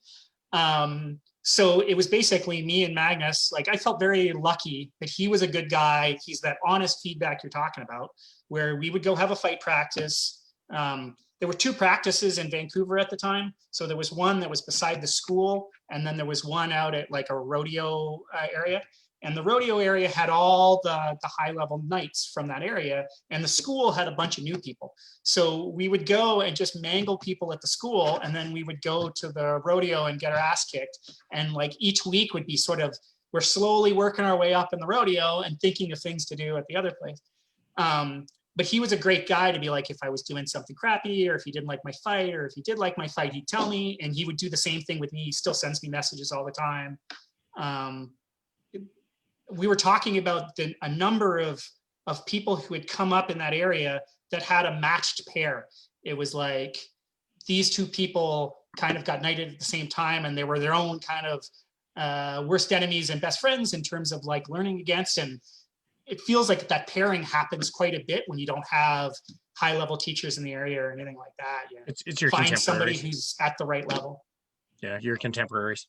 So it was basically me and Magnus. Like, I felt very lucky that he was a good guy. He's that honest feedback you're talking about, where we would go have a fight practice. There were 2 practices in Vancouver at the time. So there was one that was beside the school, and then there was one out at like a rodeo area. And the rodeo area had all the high-level knights from that area, and the school had a bunch of new people. So we would go and just mangle people at the school, and then we would go to the rodeo and get our ass kicked. And like each week would be sort of, we're slowly working our way up in the rodeo and thinking of things to do at the other place. But he was a great guy to be like, if I was doing something crappy, or if he didn't like my fight, or if he did like my fight, he'd tell me, and he would do the same thing with me. He still sends me messages all the time. We were talking about a number of people who had come up in that area that had a matched pair. It was like these 2 people kind of got knighted at the same time, and they were their own kind of worst enemies and best friends in terms of like learning against. And it feels like that pairing happens quite a bit when you don't have high-level teachers in the area or anything like that. Yeah. It's your Find somebody who's at the right level. Yeah, your contemporaries.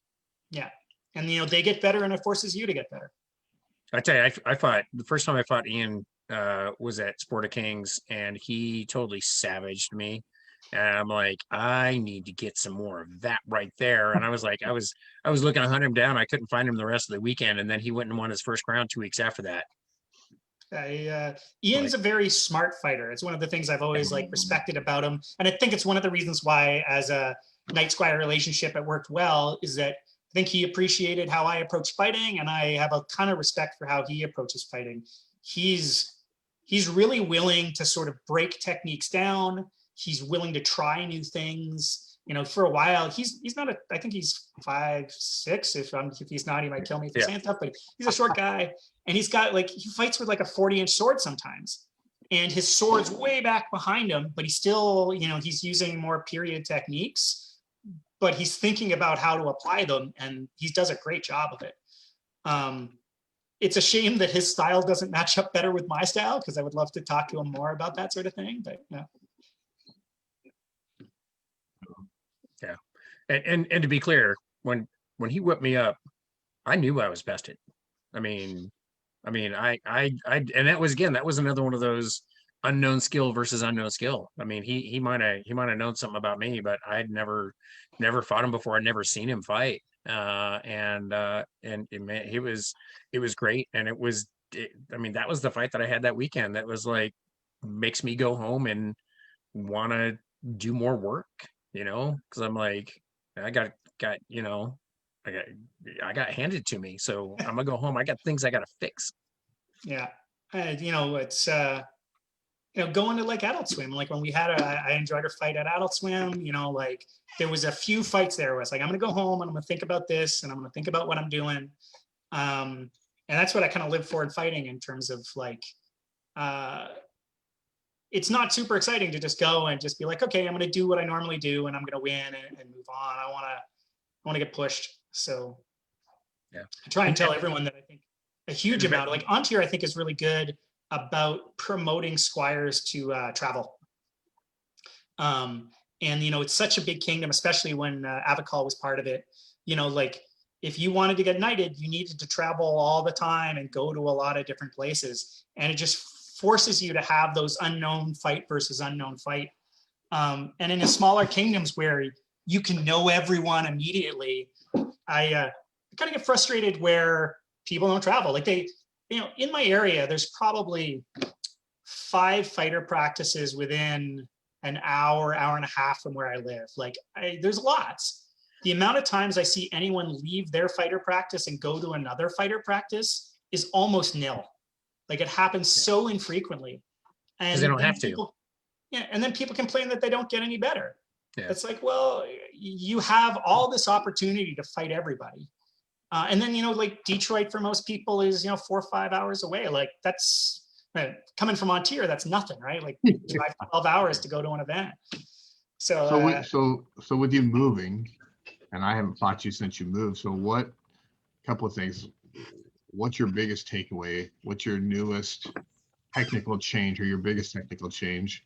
Yeah. And, you know, they get better, and it forces you to get better. I tell you, I fought the first time I fought Ian was at Sport of Kings, and he totally savaged me. And I'm like, I need to get some more of that right there. And I was like, I was looking to hunt him down. I couldn't find him the rest of the weekend, and then he went and won his first crown 2 weeks after that. Ian's a very smart fighter. It's one of the things I've always like respected about him, and I think it's one of the reasons why, as a knight squire relationship, it worked well. Is that I think he appreciated how I approach fighting, and I have a ton of respect for how he approaches fighting. He's really willing to sort of break techniques down. He's willing to try new things. You know, for a while, he's not a. I think he's 5'6". If he's not, he might kill me for saying stuff. But he's a short guy, and he's got like he fights with like a 40-inch sword sometimes, and his sword's way back behind him. But he's still, you know, he's using more period techniques, but he's thinking about how to apply them, and he does a great job of it. It's a shame that his style doesn't match up better with my style, because I would love to talk to him more about that sort of thing. But yeah. Yeah. And to be clear, when he whipped me up, I knew I was bested. I mean, I and that was another one of those unknown skill versus unknown skill. I mean, he might have known something about me, but I'd never fought him before. I'd never seen him fight. And it was great. And I mean, that was the fight that I had that weekend. That was like, makes me go home and want to do more work, you know, because I'm like, I got, you know, I got handed to me. So I'm gonna go home. I got things I got to fix. Yeah. You know, it's, you know, going to like Adult Swim, like when we had I enjoyed our fight at Adult Swim, you know, like there was a few fights there where I was like, I'm going to go home and I'm going to think about this and I'm going to think about what I'm doing. And that's what I kind of live for in fighting, in terms of like, it's not super exciting to just go and just be like, okay, I'm going to do what I normally do and I'm going to win and move on. I want to get pushed. So yeah, I try and tell everyone that I think a huge amount, like Ontier, I think is really good about promoting squires to travel. And, you know, it's such a big kingdom, especially when Avicall was part of it. You know, like if you wanted to get knighted, you needed to travel all the time and go to a lot of different places. And it just forces you to have those unknown fight versus unknown fight. And in the smaller kingdoms where you can know everyone immediately, I kind of get frustrated where people don't travel. Like you know, in my area, there's probably 5 fighter practices within an hour and a half from where I live. Like there's lots. The amount of times I see anyone leave their fighter practice and go to another fighter practice is almost nil. Like it happens so infrequently. And they don't have people, to. Yeah, and then people complain that they don't get any better. Yeah. It's like, well, you have all this opportunity to fight everybody. And then, you know, like Detroit for most people is, you know, 4 or 5 hours away. Like that's, coming from Ontier, that's nothing, right? Like 12 hours to go to an event. So with you moving, and I haven't fought you since you moved. So couple of things. What's your biggest takeaway? What's your newest technical change, or your biggest technical change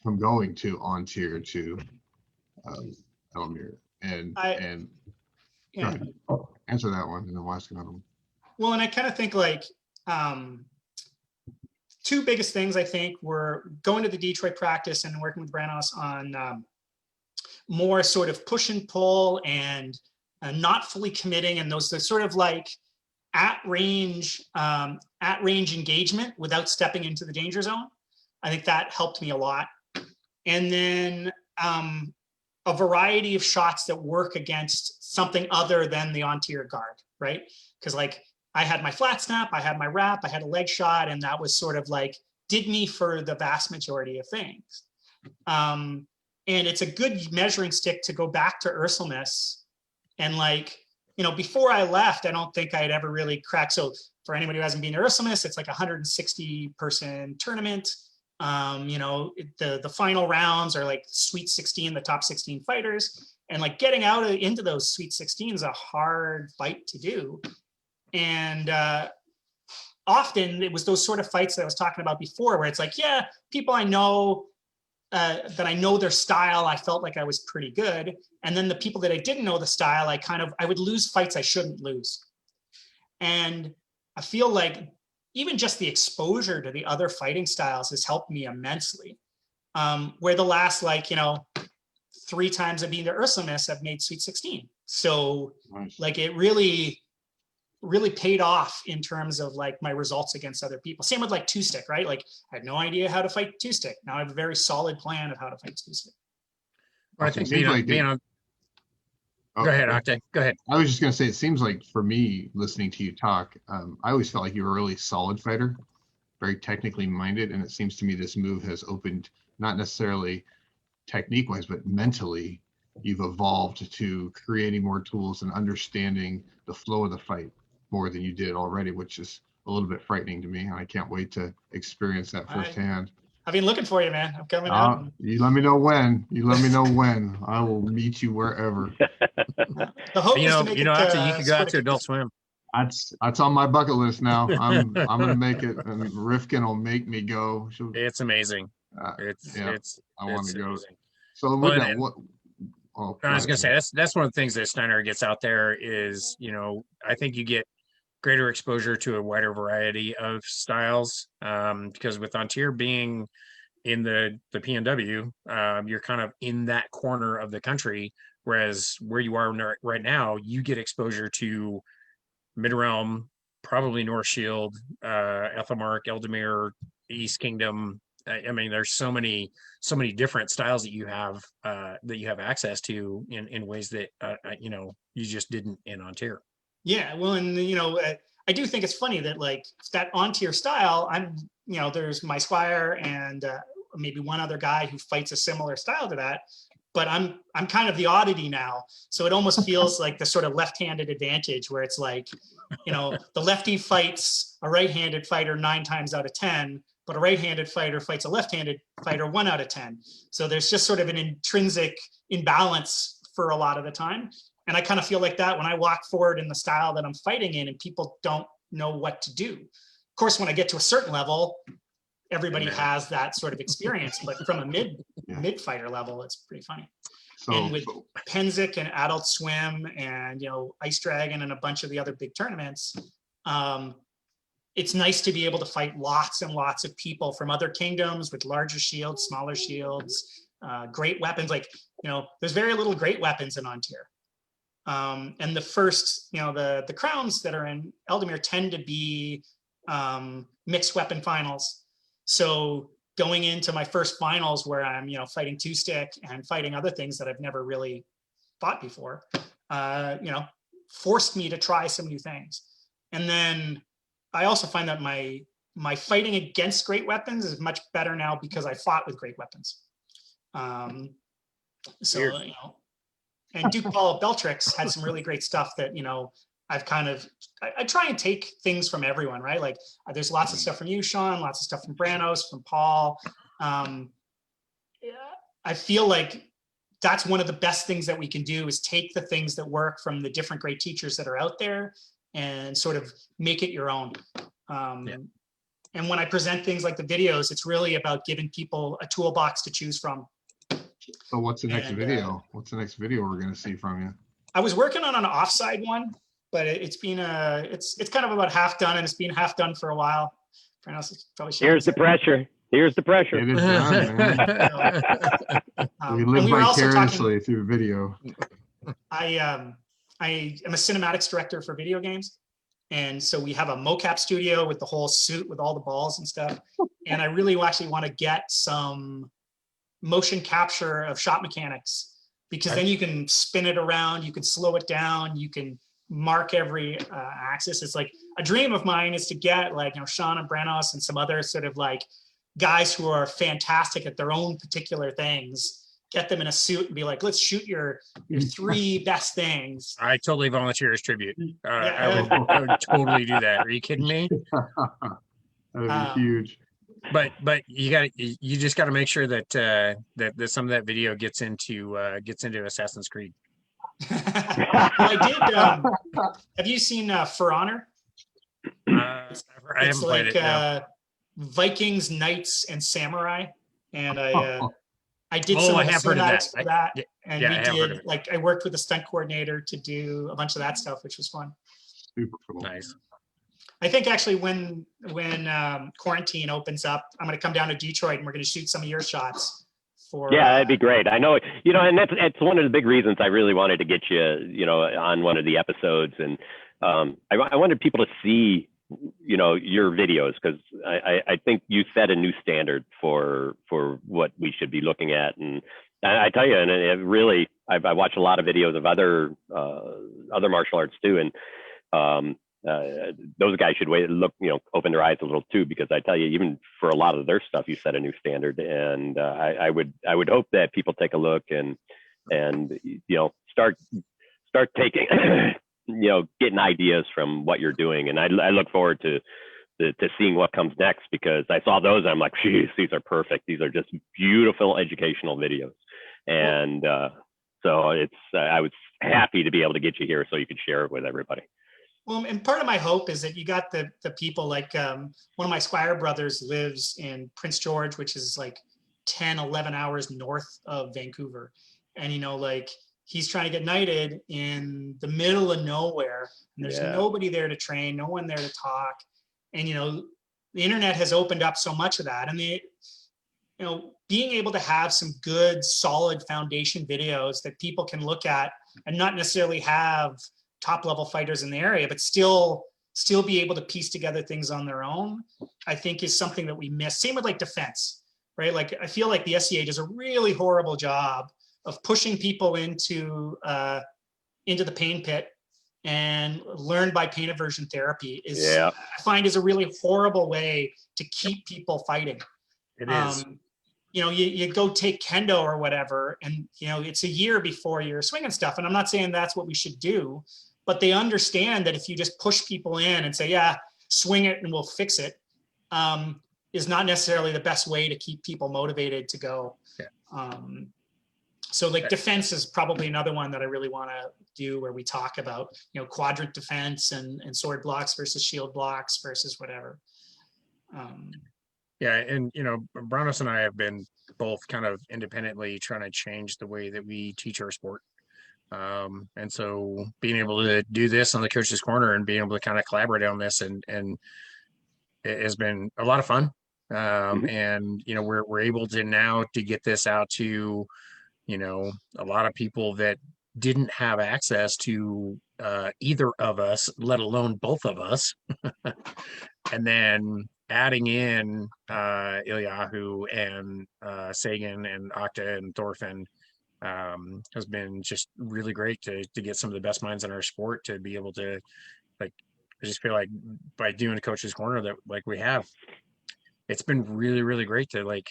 from going to Ontier to Ealdormere? And yeah. Answer that one, and then we'll ask another one. Well, and I kind of think like 2 biggest things I think were going to the Detroit practice and working with Brannos on more sort of push and pull and not fully committing, and those sort of like at range engagement without stepping into the danger zone. I think that helped me a lot. And then a variety of shots that work against something other than the Ontier guard, right? Because like I had my flat snap, I had my wrap, I had a leg shot, and that was sort of like did me for the vast majority of things. And it's a good measuring stick to go back to Ursulmus. And like, you know, before I left, I don't think I'd ever really cracked. So for anybody who hasn't been to Ursulmus, it's like a 160-person tournament. You know, the final rounds are like Sweet 16, the top 16 fighters. And like getting into those Sweet 16 is a hard fight to do. And often it was those sort of fights that I was talking about before, where it's like, yeah, people I know, that I know their style, I felt like I was pretty good. And then the people that I didn't know the style, I would lose fights I shouldn't lose. And I feel like even just the exposure to the other fighting styles has helped me immensely. Where the last, like, 3 times I've been to Ursulmis, I've made Sweet 16. So Nice. like it really paid off in terms of like my results against other people. Same with like 2-stick, right? Like I had no idea how to fight 2-stick. Now I have a very solid plan of how to fight 2-stick. Well, I Also, think it seems like being it- on. Oh, Go ahead, Octay. Go ahead. I was just gonna say, it seems like for me, listening to you talk, I always felt like you were a really solid fighter, very technically minded, and it seems to me this move has opened, not necessarily technique-wise, but mentally, you've evolved to creating more tools and understanding the flow of the fight more than you did already, which is a little bit frightening to me, and I can't wait to experience that firsthand. I've been looking for you, man. I'm coming out. You let me know when. You let me know when. I will meet you wherever. The hope is to make it Octay, you could go out to Spartacus. Adult Swim. That's on my bucket list now. I'm gonna make it, and Rifkin will make me go. It's amazing. It's I want to go. amazing. So with Well, that, and- what? Oh, I was go gonna say ahead. that's one of the things that Steinarr gets out there is, I think you get greater exposure to a wider variety of styles. Because with Ontier being in the PNW, you're kind of in that corner of the country, whereas where you are right now, you get exposure to Mid-Realm, probably North Shield, Ethelmark, Ealdormere, East Kingdom. I mean, there's so many different styles that you have access to in ways that you just didn't in Ontier. Yeah, well, and I do think it's funny that like that on-tier style, there's my squire and maybe one other guy who fights a similar style to that, but I'm kind of the oddity now. So it almost feels like the sort of left-handed advantage where it's like, the lefty fights a right-handed fighter 9 times out of 10, but a right-handed fighter fights a left-handed fighter 1 out of 10. So there's just sort of an intrinsic imbalance for a lot of the time. And I kind of feel like that when I walk forward in the style that I'm fighting in and people don't know what to do. Of course, when I get to a certain level, everybody has that sort of experience, but from a mid fighter level, it's pretty funny. And with Penzik and Adult Swim and, Ice Dragon and a bunch of the other big tournaments, it's nice to be able to fight lots and lots of people from other kingdoms with larger shields, smaller shields, great weapons. Like, there's very little great weapons in Ontier. And the first, the crowns that are in Ealdormere tend to be mixed weapon finals. So going into my first finals where I'm, fighting 2-stick and fighting other things that I've never really fought before, forced me to try some new things. And then I also find that my fighting against great weapons is much better now because I fought with great weapons. So, and Duke Paul Beltrix had some really great stuff that, I've kind of, I try and take things from everyone, right? Like there's lots of stuff from you, Sean, lots of stuff from Brannos, from Paul. I feel like that's one of the best things that we can do is take the things that work from the different great teachers that are out there and sort of make it your own. And when I present things like the videos, it's really about giving people a toolbox to choose from. So what's the next video? What's the next video we're going to see from you? I was working on an offside one, but it's been it's kind of about half done, and it's been half done for a while. Here's the pressure. Here's the pressure. It is done, man. We live vicariously through video. I am a cinematics director for video games. And so we have a mocap studio with the whole suit with all the balls and stuff. And I really actually want to get some motion capture of shot mechanics, because then you can spin it around, you can slow it down, you can mark every axis. It's like a dream of mine is to get like, Sean and Brannos and some other sort of like guys who are fantastic at their own particular things, get them in a suit and be like, let's shoot your 3 best things. I totally volunteer as tribute. I would totally do that. Are you kidding me? That would be huge. But you just got to make sure that that some of that video gets into Assassin's Creed. I did. Have you seen For Honor? I haven't played it. No. Vikings, knights, and samurai, and I did some of the cinematics for that, and we did like I worked with a stunt coordinator to do a bunch of that stuff, which was fun. Super cool. Nice. I think actually when quarantine opens up, I'm going to come down to Detroit and we're going to shoot some of your shots. Yeah, that'd be great. I know, and that's one of the big reasons I really wanted to get you, on one of the episodes. And I wanted people to see, your videos, because I think you set a new standard for what we should be looking at. And I tell you, and it really, I watch a lot of videos of other martial arts too, and those guys should open their eyes a little too, because I tell you, even for a lot of their stuff, you set a new standard. And I would hope that people take a look and start taking getting ideas from what you're doing. And I look forward to seeing what comes next, because I saw those and I'm like, geez, these are perfect. These are just beautiful educational videos. And so I was happy to be able to get you here so you could share it with everybody. Well, and part of my hope is that you got the people like one of my Squire brothers lives in Prince George, which is like 10, 11 hours north of Vancouver. And, he's trying to get knighted in the middle of nowhere. And there's nobody there to train, no one there to talk. And, the internet has opened up so much of that. And being able to have some good, solid foundation videos that people can look at and not necessarily have top level fighters in the area, but still be able to piece together things on their own, I think is something that we miss. Same with like defense, right? Like I feel like the SCA does a really horrible job of pushing people into the pain pit, and learn by pain aversion therapy I find is a really horrible way to keep people fighting. It is. You go take kendo or whatever, and it's a year before you're swinging stuff. And I'm not saying that's what we should do, but they understand that if you just push people in and say, yeah, swing it and we'll fix it, is not necessarily the best way to keep people motivated to go. Yeah. So like defense is probably another one that I really want to do, where we talk about, quadrant defense and sword blocks versus shield blocks versus whatever. Yeah, and Brannos and I have been both kind of independently trying to change the way that we teach our sport. And so being able to do this on the Coach's Corner and being able to kind of collaborate on this and it has been a lot of fun. And we're able to now to get this out to a lot of people that didn't have access to either of us, let alone both of us. And then adding in Ilyahu and Sagan and Octa and Thorfinn has been just really great to get some of the best minds in our sport to be able to, like, I just feel like by doing a Coach's Corner that like we have, it's been really, really great to like,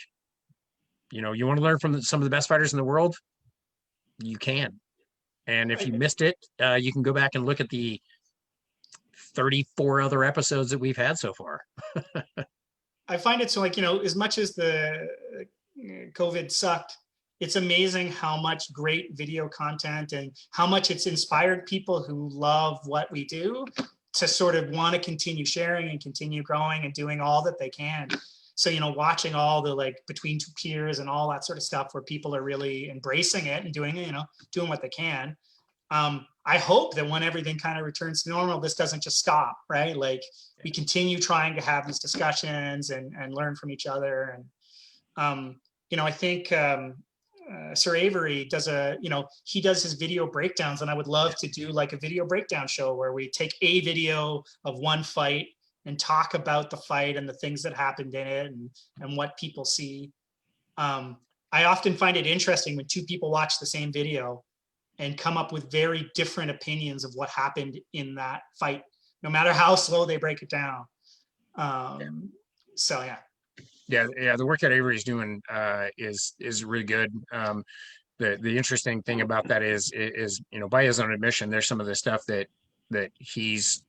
you want to learn from some of the best fighters in the world, you can. And if you missed it, you can go back and look at the 34 other episodes that we've had so far. I find it so like, as much as the COVID sucked, it's amazing how much great video content and how much it's inspired people who love what we do to sort of want to continue sharing and continue growing and doing all that they can. So, watching all the like between two peers and all that sort of stuff where people are really embracing it and doing what they can. I hope that when everything kind of returns to normal, this doesn't just stop, right? Like we continue trying to have these discussions and learn from each other. And, I think Sir Avery does he does his video breakdowns, and I would love to do like a video breakdown show where we take a video of one fight and talk about the fight and the things that happened in it and what people see. I often find it interesting when two people watch the same video and come up with very different opinions of what happened in that fight, no matter how slow they break it down. So, yeah. Yeah, the work that Avery's doing is really good. The interesting thing about that is by his own admission, there's some of the stuff that he's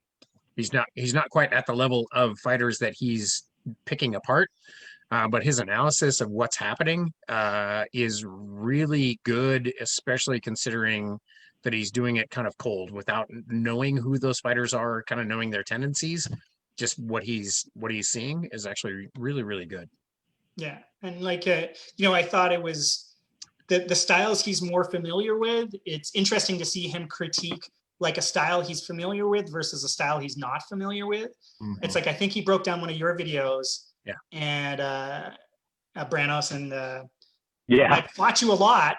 not quite at the level of fighters that he's picking apart, but his analysis of what's happening is really good, especially considering that he's doing it kind of cold without knowing who those fighters are, kind of knowing their tendencies. Just what he's seeing is actually really, really good. Yeah, and like I thought it was the styles he's more familiar with. It's interesting to see him critique like a style he's familiar with versus a style he's not familiar with. It's like, I think he broke down one of your videos. Yeah. And Brannos, and Yeah. I watch you a lot,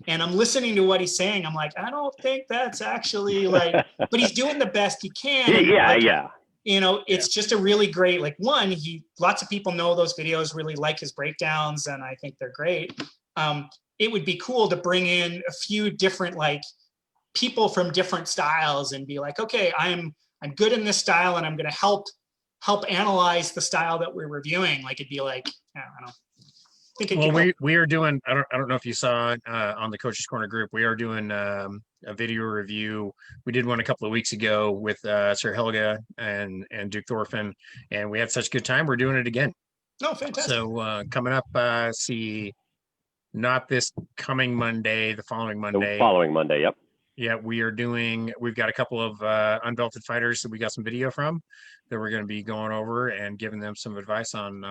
and I'm listening to what he's saying. I'm like, I don't think that's actually like, but he's doing the best he can. And Yeah, like, yeah. you know, it's just a really great, like, one, lots of people know those videos, really like his breakdowns, and I think they're great. It would be cool to bring in a few different, like, people from different styles and be like, okay, I'm good in this style, and I'm going to help analyze the style that we're reviewing. Like, it'd be like, I don't know. Well, we are doing, I don't know if you saw on the Coach's Corner group, we are doing a video review. We did one a couple of weeks ago with Sir Helga and Duke Thorfinn, and we had such a good time. We're doing it again. Oh, fantastic. So coming up, not this coming Monday, the following Monday. The following Monday, yep. Yeah, we've got a couple of unbelted fighters that we got some video from that we're going to be going over and giving them some advice on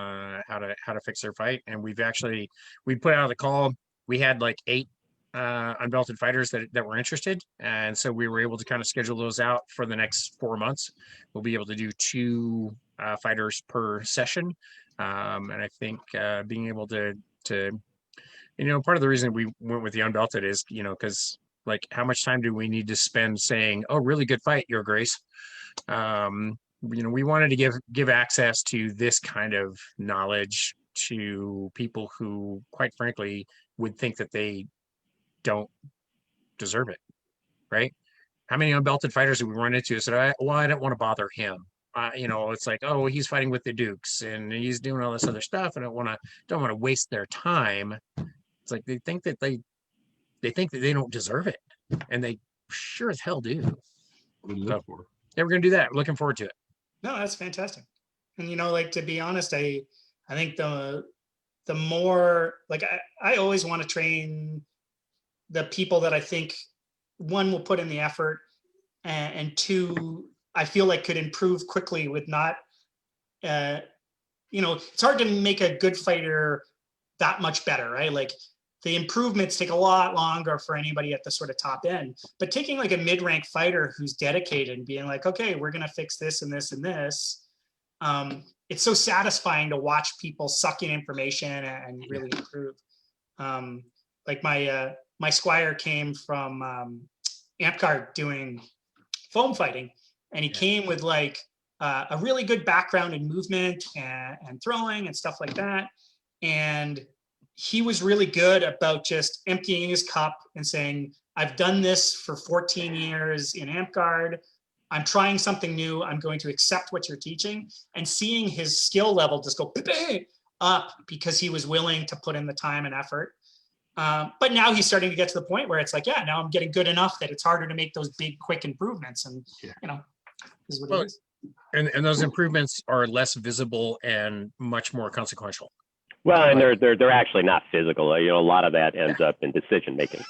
how to fix their fight. And we put out the call. We had like 8 unbelted fighters that were interested. And so we were able to kind of schedule those out for the next 4 months. We'll be able to do 2 fighters per session. And I think being able to, part of the reason we went with the unbelted is, because like, how much time do we need to spend saying, "Oh, really good fight, Your Grace"? We wanted to give access to this kind of knowledge to people who, quite frankly, would think that they don't deserve it, right? How many unbelted fighters did we run into? Said, I don't want to bother him. It's like, oh, he's fighting with the Dukes and he's doing all this other stuff, and don't want to waste their time. It's like they think that they don't deserve it, and they sure as hell do. What do you look for? Yeah, we're gonna do that. Looking forward to it. No, that's fantastic. And like, to be honest, I think the more, like, I always want to train the people that I think, one, will put in the effort, and 2, I feel like could improve quickly with not, it's hard to make a good fighter that much better, right? Like, the improvements take a lot longer for anybody at the sort of top end, but taking like a mid-rank fighter who's dedicated and being like, okay, we're going to fix this and this and this. It's so satisfying to watch people suck in information and really improve. Like my squire came from Ampcard doing foam fighting, and he came with like a really good background in movement and throwing and stuff like that. And he was really good about just emptying his cup and saying, I've done this for 14 years in Ampcard. I'm trying something new. I'm going to accept what you're teaching, and seeing his skill level just go up because he was willing to put in the time and effort. But now he's starting to get to the point where it's like, yeah, now I'm getting good enough that it's harder to make those big, quick improvements. And, is what it is. And those improvements are less visible and much more consequential. Well, and they're actually not physical. A lot of that ends up in decision making,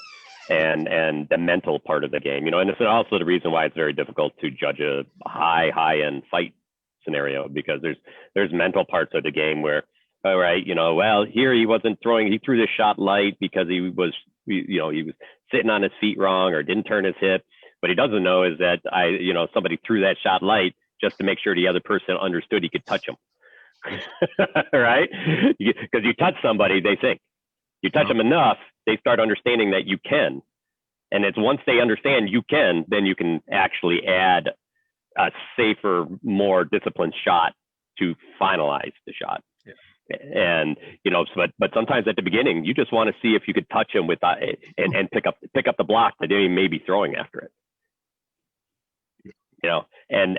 and the mental part of the game. And it's also the reason why it's very difficult to judge a high end fight scenario, because there's mental parts of the game where, all right, well, here he wasn't throwing. He threw this shot light because he was sitting on his feet wrong or didn't turn his hip. What he doesn't know is that somebody threw that shot light just to make sure the other person understood he could touch him. Right? Because you touch somebody, they think. You touch them enough, they start understanding that you can. And it's once they understand you can, then you can actually add a safer, more disciplined shot to finalize the shot. Yeah. And but sometimes at the beginning, you just want to see if you could touch them with and pick up the block that they may be throwing after it.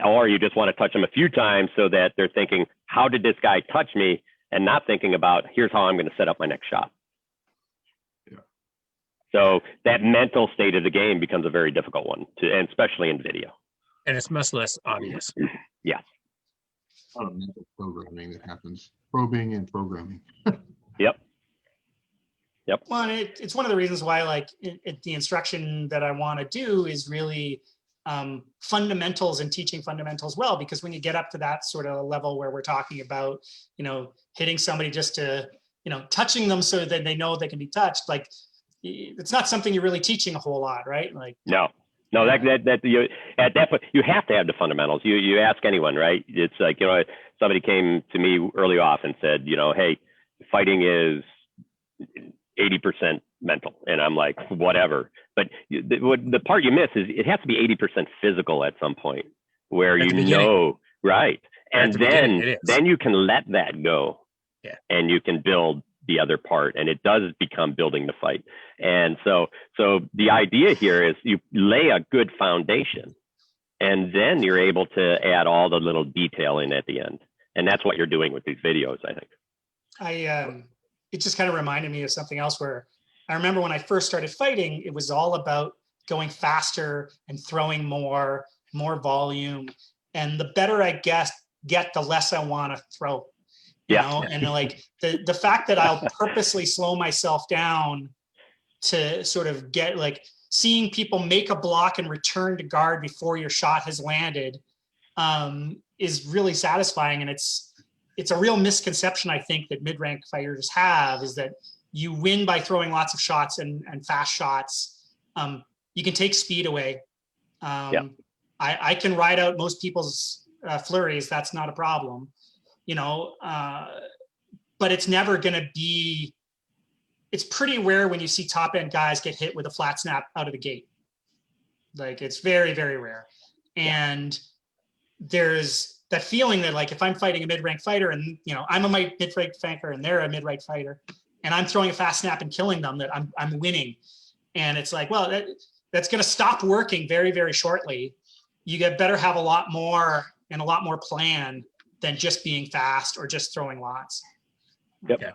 Or you just want to touch them a few times so that they're thinking, how did this guy touch me? And not thinking about, here's how I'm going to set up my next shot. Yeah. So that mental state of the game becomes a very difficult one, and especially in video. And it's much less obvious. Yeah. A lot of mental programming that happens. Probing and programming. Yep. Well, it's one of the reasons why, like, the instruction that I want to do is really fundamentals and teaching fundamentals well, because when you get up to that sort of level where we're talking about, hitting somebody just to, touching them so that they know they can be touched, like, it's not something you're really teaching a whole lot, right? Like, no. No, that you at that point you have to have the fundamentals. You ask anyone, right? It's like, you know, somebody came to me early off and said, you know, hey, fighting is 80% mental, and I'm like, whatever. But the part you miss is it has to be 80% physical at some point, where you know, right? And then you can let that go, and you can build the other part, and it does become building the fight. And so the idea here is you lay a good foundation, and then you're able to add all the little detail in at the end. And that's what you're doing with these videos, I think. It just kind of reminded me of something else where I remember when I first started fighting, it was all about going faster and throwing more volume. And the better I get, the less I want to throw. You know? And like the fact that I'll purposely slow myself down to sort of get, like, seeing people make a block and return to guard before your shot has landed is really satisfying. And it's a real misconception, I think, that mid-rank fighters have, is that you win by throwing lots of shots and fast shots. You can take speed away. I can ride out most people's flurries. That's not a problem, you know, but it's never going to be, it's pretty rare when you see top end guys get hit with a flat snap out of the gate. Like, it's very, very rare. And there's that feeling that, like, if I'm fighting a mid-rank fighter and, you know, I'm a mid-rank fighter and they're a mid-rank fighter, and I'm throwing a fast snap and killing them, that I'm winning. And it's like, well, that's going to stop working very, very shortly. You better have a lot more plan than just being fast or just throwing lots. Yep. Yeah.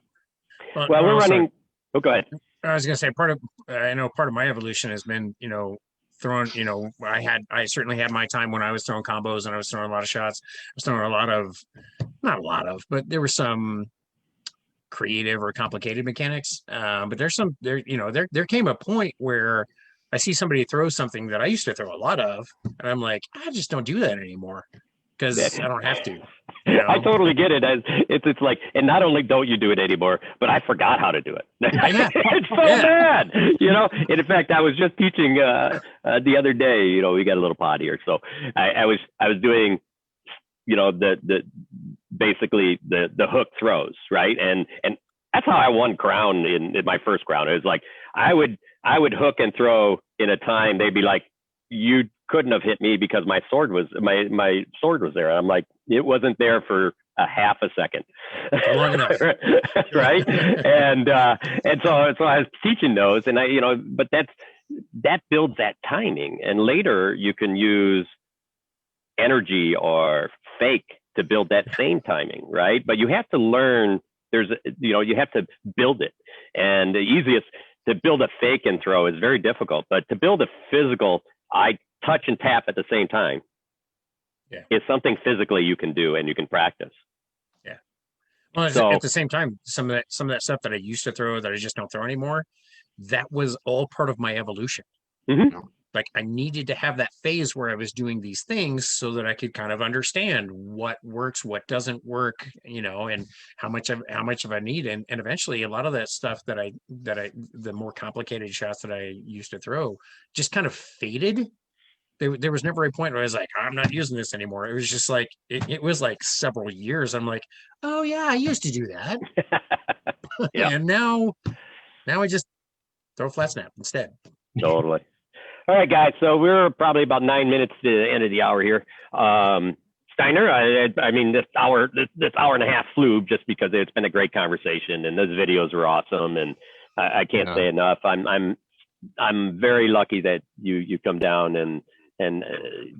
Well, we're running. Oh, go ahead. I was going to say, part of my evolution has been, you know, throwing, you know, I certainly had my time when I was throwing combos and I was throwing a lot of shots. I was throwing not a lot of, but there were some creative or complicated mechanics. But there came a point where I see somebody throw something that I used to throw a lot of, and I'm like, I just don't do that anymore because I don't have to. You know? I totally get it. It's like, and not only don't you do it anymore, but I forgot how to do it. It's so bad, you know. And in fact, I was just teaching the other day. You know, we got a little pod here, so I was doing, you know, basically the hook throws, right? And that's how I won crown in my first crown. It was like I would hook and throw in a time. They'd be like, you couldn't have hit me because my sword was there. I'm like, it wasn't there for a half a second. Long enough. Right? and so I was teaching those, and but that builds that timing, and later you can use energy or fake to build that same timing, right? But you have to learn, you have to build it. And the easiest to build a fake and throw is very difficult, but to build a physical, I touch and tap at the same time. Is something physically you can do and you can practice. Yeah. Well, at the same time, some of that stuff that I used to throw that I just don't throw anymore, that was all part of my evolution. Mm-hmm. Like, I needed to have that phase where I was doing these things so that I could kind of understand what works, what doesn't work, you know, and how much of I need. And eventually a lot of that stuff the more complicated shots that I used to throw just kind of faded. There was never a point where I was like, I'm not using this anymore. It was just like, it was like several years. I'm like, oh yeah, I used to do that. And now I just throw flat snap instead. Totally. All right, guys. So we're probably about 9 minutes to the end of the hour here. Steiner, I mean, this hour and a half flew just because it's been a great conversation, and those videos were awesome, and I can't say enough. I'm very lucky that you come down and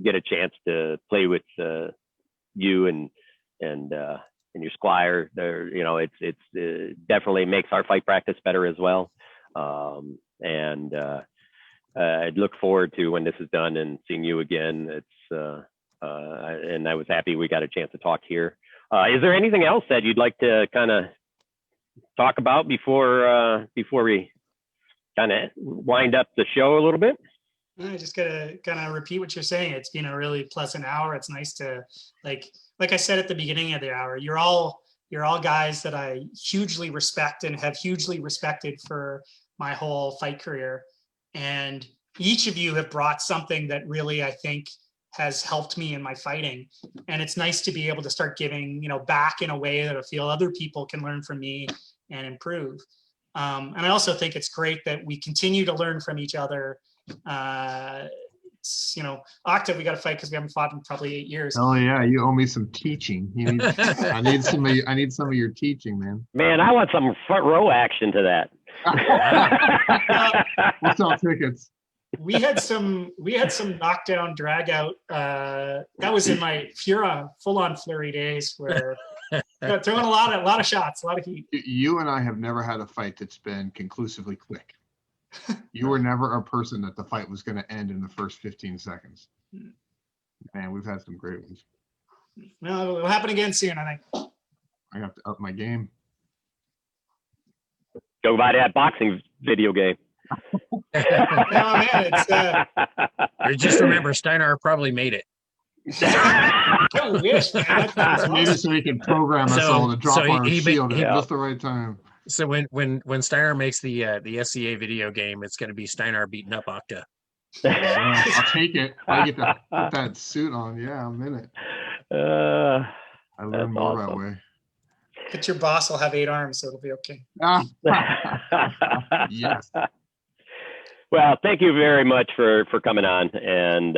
get a chance to play with you and your squire. There, you know, it's definitely makes our fight practice better as well. I'd look forward to when this is done and seeing you again. It's and I was happy we got a chance to talk here. Is there anything else that you'd like to kind of talk about before we kind of wind up the show a little bit? I just gotta kind of repeat what you're saying. It's been a really pleasant hour. It's nice to, like I said at the beginning of the hour, you're all guys that I hugely respect and have hugely respected for my whole fight career. And each of you have brought something that really, I think, has helped me in my fighting. And it's nice to be able to start giving, back in a way that I feel other people can learn from me and improve. And I also think it's great that we continue to learn from each other. Octa, we got to fight because we haven't fought in probably 8 years. Oh yeah, you owe me some teaching. I need some of your teaching, man. Man, I want some front row action to that. We'll sell tickets. We had some knockdown drag out. That was in my full-on flurry days where throwing a lot of shots, a lot of heat. You and I have never had a fight that's been conclusively quick. You were never a person that the fight was going to end in the first 15 seconds. Man, we've had some great ones. No, it'll happen again soon, I think. I have to up my game. Go buy that boxing video game. Man, Just remember, Steinarr probably made it. I wish, man. Maybe so he can program us all to drop our shield at just the right time. So when Steinarr makes the SCA video game, it's going to be Steinarr beating up Octa. I'll take it. I get to put that suit on. Yeah, I'm in it. I learn more that way. But your boss will have 8 arms, so it'll be okay. Yes. Well, thank you very much for coming on and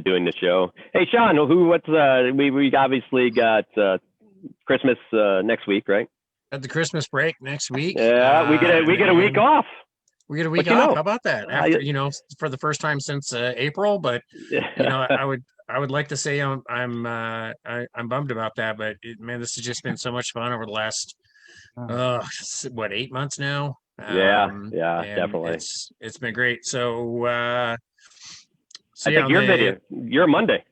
doing the show. Hey, Sean, we obviously got Christmas next week, right? At the Christmas break next week. Yeah, we get a week off. We get a week off. How about that? After for the first time since April, but I would like to say I'm bummed about that, but man, this has just been so much fun over the last 8 months now. Yeah, definitely. It's been great. So I think you're Monday.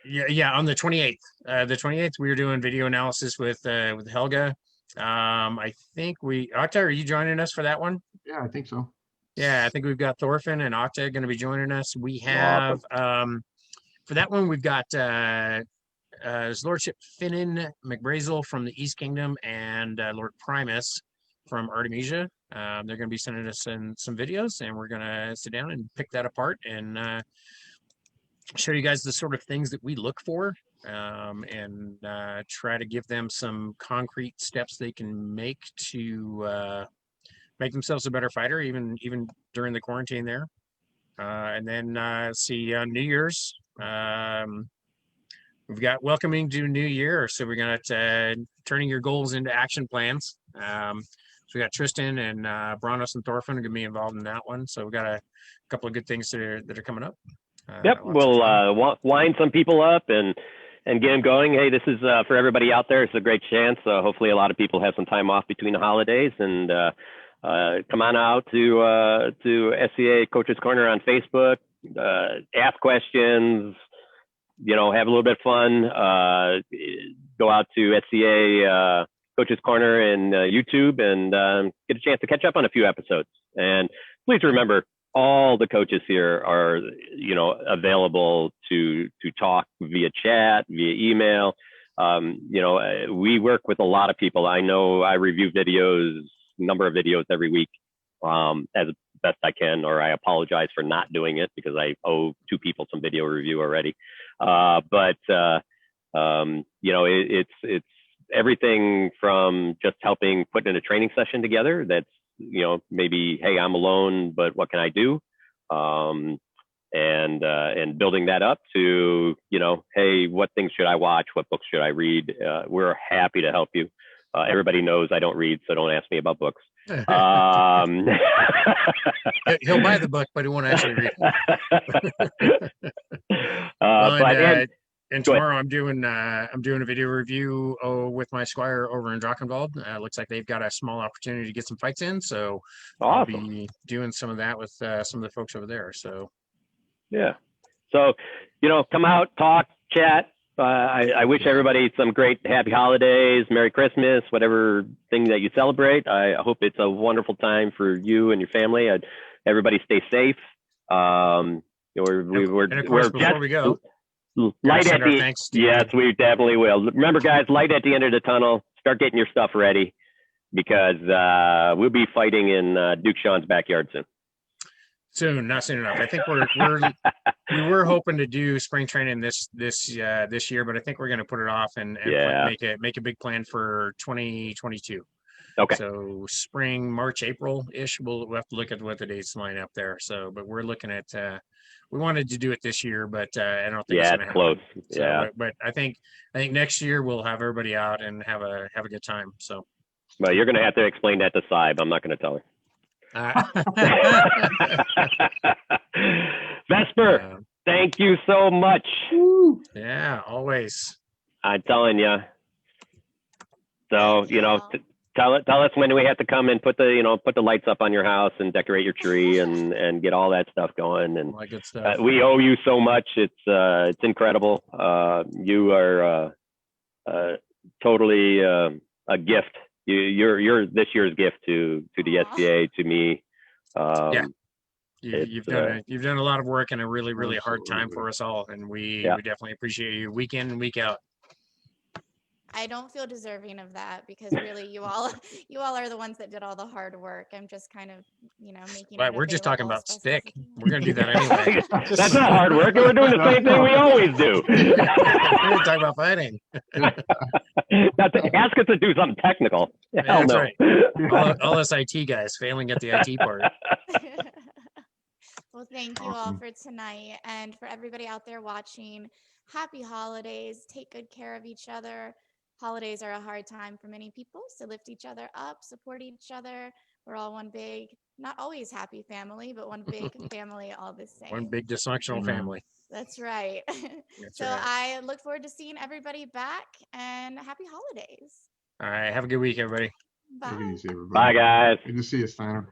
Yeah, on the 28th. The 28th, we were doing video analysis with Helga. I think Octa, are you joining us for that one? Yeah, I think so. Yeah, I think we've got Thorfinn and Octa going to be joining us. We have for that one we've got His Lordship Finnan McBrazel from the East Kingdom and Lord Primus from Artemisia. They're going to be sending us some videos, and we're going to sit down and pick that apart and show you guys the sort of things that we look for, and try to give them some concrete steps they can make to make themselves a better fighter, even during the quarantine there. And then see New Year's. We've got welcoming to New Year, so we're going to turning your goals into action plans. So we got Tristan and Brannos and Thorfinn are going to be involved in that one. So we got a couple of good things that are coming up. Yep, we'll wind some people up and get them going. Hey, this is for everybody out there. It's a great chance. Hopefully, a lot of people have some time off between the holidays, and come on out to SCA Coaches Corner on Facebook. Ask questions. Have a little bit of fun. Go out to SCA Coaches Corner and YouTube and get a chance to catch up on a few episodes. And please remember, all the coaches here are, available to talk via chat, via email. We work with a lot of people. I know I review number of videos every week as best I can, or I apologize for not doing it because I owe 2 people some video review already. It's everything from just helping put in a training session together that's, maybe, hey, I'm alone, but what can I do? And building that up to, hey, what things should I watch? What books should I read? We're happy to help you. Everybody knows I don't read, so don't ask me about books. He'll buy the book, but he won't actually read it. And tomorrow I'm doing a video review with my squire over in Drachenwald. Looks like they've got a small opportunity to get some fights in, so awesome. I'll be doing some of that with some of the folks over there. So yeah, so come out, talk, chat. I wish everybody some great happy holidays, Merry Christmas, whatever thing that you celebrate. I hope it's a wonderful time for you and your family. Everybody stay safe. And of course, before we go, light at the yes, we definitely will. Remember, guys, light at the end of the tunnel. Start getting your stuff ready because we'll be fighting in Duke Sean's backyard soon. Soon, not soon enough. I think we were hoping to do spring training this year, but I think we're going to put it off and Yeah. make a big plan for 2022. Okay. So spring, March, April-ish. We'll have to look at what the dates line up there. So, but we're looking at. We wanted to do it this year, but I don't think Yeah, it's it's going to close. happen. Yeah. So, but I think next year we'll have everybody out and have a good time. So. Well, you're going to have to explain that to Saib. I'm not going to tell her. Vesper, thank you so much. Yeah, always. I'm telling you. So, tell us when we have to come and put the lights up on your house and decorate your tree and get all that stuff going. And all that good stuff. We owe you so much. It's incredible. You are totally a gift. You're this year's gift to the SBA, to me. Yeah. You've done a lot of work in a really, really hard time for us all, and we definitely appreciate you week in and week out. I don't feel deserving of that because really you all are the ones that did all the hard work. I'm just kind of, making Right, it we're just talking available about as best stick. as I can. We're going to do that anyway. That's not hard work. We're doing the same thing we always do. We're talking about fighting. Ask us to do something technical. Yeah, Hell that's no. right. All us IT guys failing at the IT part. Well, thank you all for tonight, and for everybody out there watching. Happy holidays. Take good care of each other. Holidays are a hard time for many people, so lift each other up, support each other. We're all one big, not always happy family, but one big family all the same. One big dysfunctional family. That's right. That's so right. I look forward to seeing everybody back, and happy holidays. All right. Have a good week, everybody. Bye. Take it easy, everybody. Bye, guys. Good to see you, Steiner.